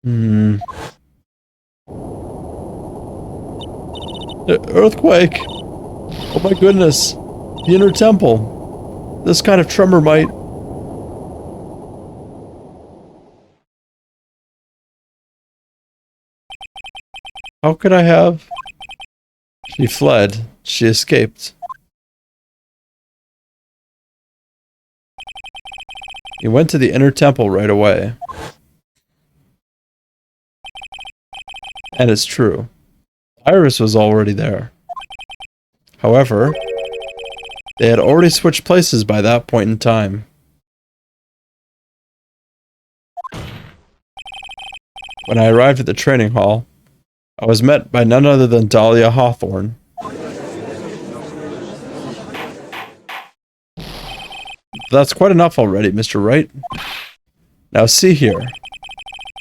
The earthquake! Oh my goodness! The inner temple! This kind of tremor might... How could I have... She fled. She escaped. He went to the inner temple right away. And it's true. Iris was already there. However, they had already switched places by that point in time. When I arrived at the training hall, I was met by none other than Dahlia Hawthorne. That's quite enough already, Mr. Wright. Now see here.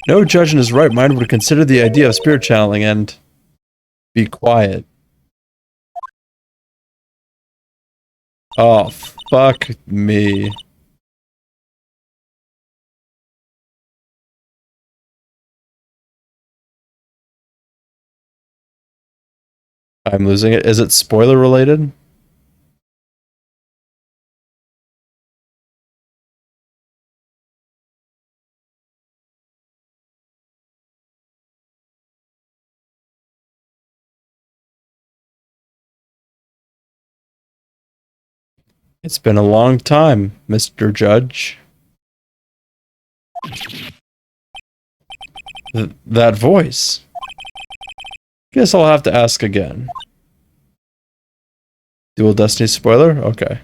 No judge in his right mind would consider the idea of spirit channeling and... Be quiet. Oh, fuck me. I'm losing it. Is it spoiler related? It's been a long time, Mr. Judge. That voice. Guess I'll have to ask again. Dual Destiny spoiler? Okay.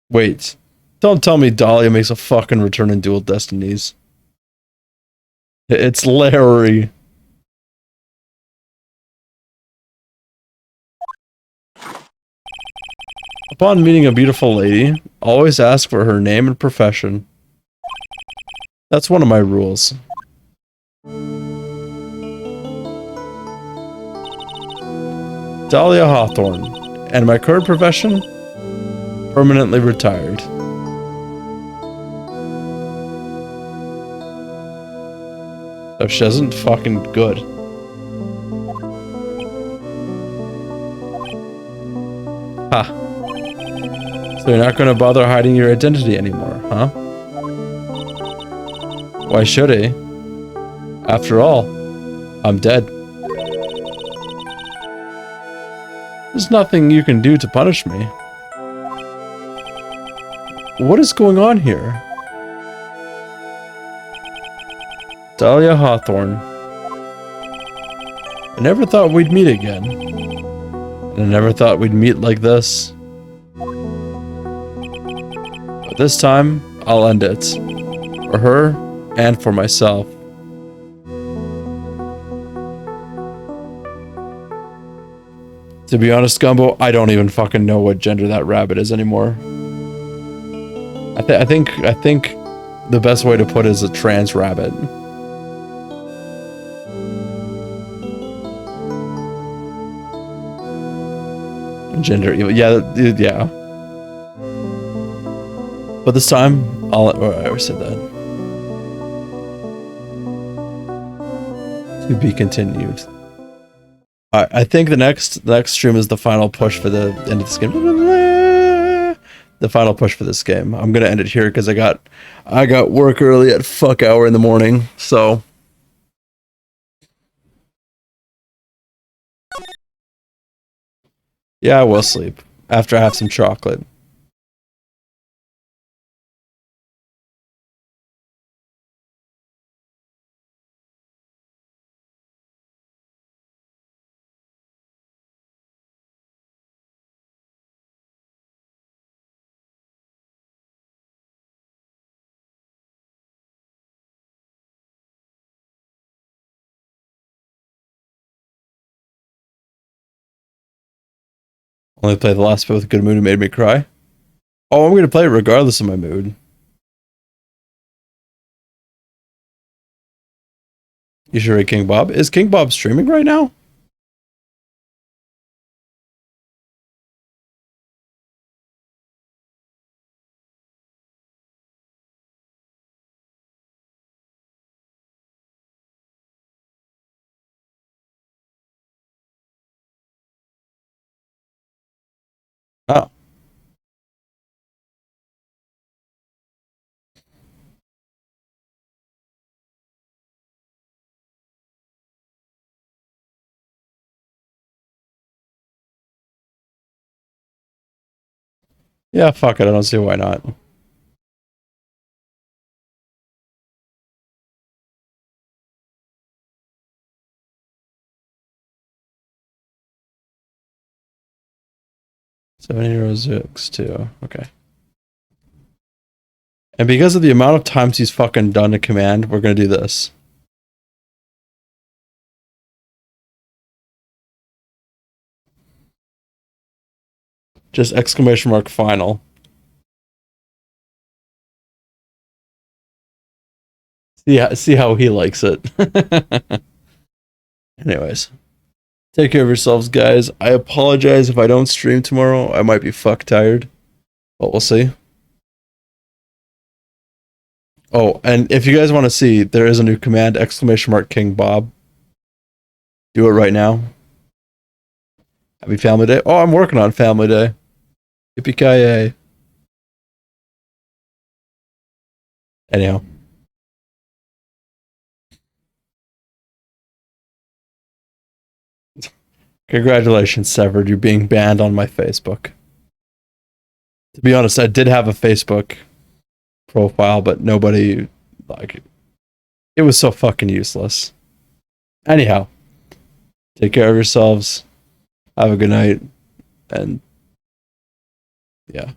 Wait. Don't tell me Dahlia makes a fucking return in Dual Destinies. It's Larry. Upon meeting a beautiful lady, always ask for her name and profession. That's one of my rules. Dahlia Hawthorne. And my current profession? Permanently retired. So she isn't fucking good. Ha. So you're not gonna bother hiding your identity anymore, huh? Why should he? After all, I'm dead. There's nothing you can do to punish me. What is going on here? Dahlia Hawthorne. I never thought we'd meet again. And I never thought we'd meet like this. But this time, I'll end it. For her, and for myself. To be honest, Gumbo, I don't even fucking know what gender that rabbit is anymore. I think the best way to put it is a trans rabbit. Gender evil, yeah. But this time, I already said that. To be continued. I think the next stream is the final push for the end of this game. The final push for this game. I'm gonna end it here because I got work early at fuck hour in the morning. So yeah, I will sleep after I have some chocolate. Only played the last bit with a good mood and made me cry. Oh, I'm gonna play it regardless of my mood. You should rate King Bob. Is King Bob streaming right now? Oh. Yeah, fuck it. I don't see why not. €7 Okay. And because of the amount of times he's fucking done a command, we're gonna do this. Just exclamation mark final. See how he likes it. Anyways. Take care of yourselves, guys. I apologize if I don't stream tomorrow. I might be fuck tired. But we'll see. Oh, and if you guys want to see, there is a new command, exclamation mark King Bob. Do it right now. Happy Family Day. Oh, I'm working on Family Day. Yippee-ki-yay. Anyhow. Congratulations, Severed. You're being banned on my Facebook. To be honest, I did have a Facebook profile, but nobody, like, it was so fucking useless. Anyhow, take care of yourselves. Have a good night. And yeah.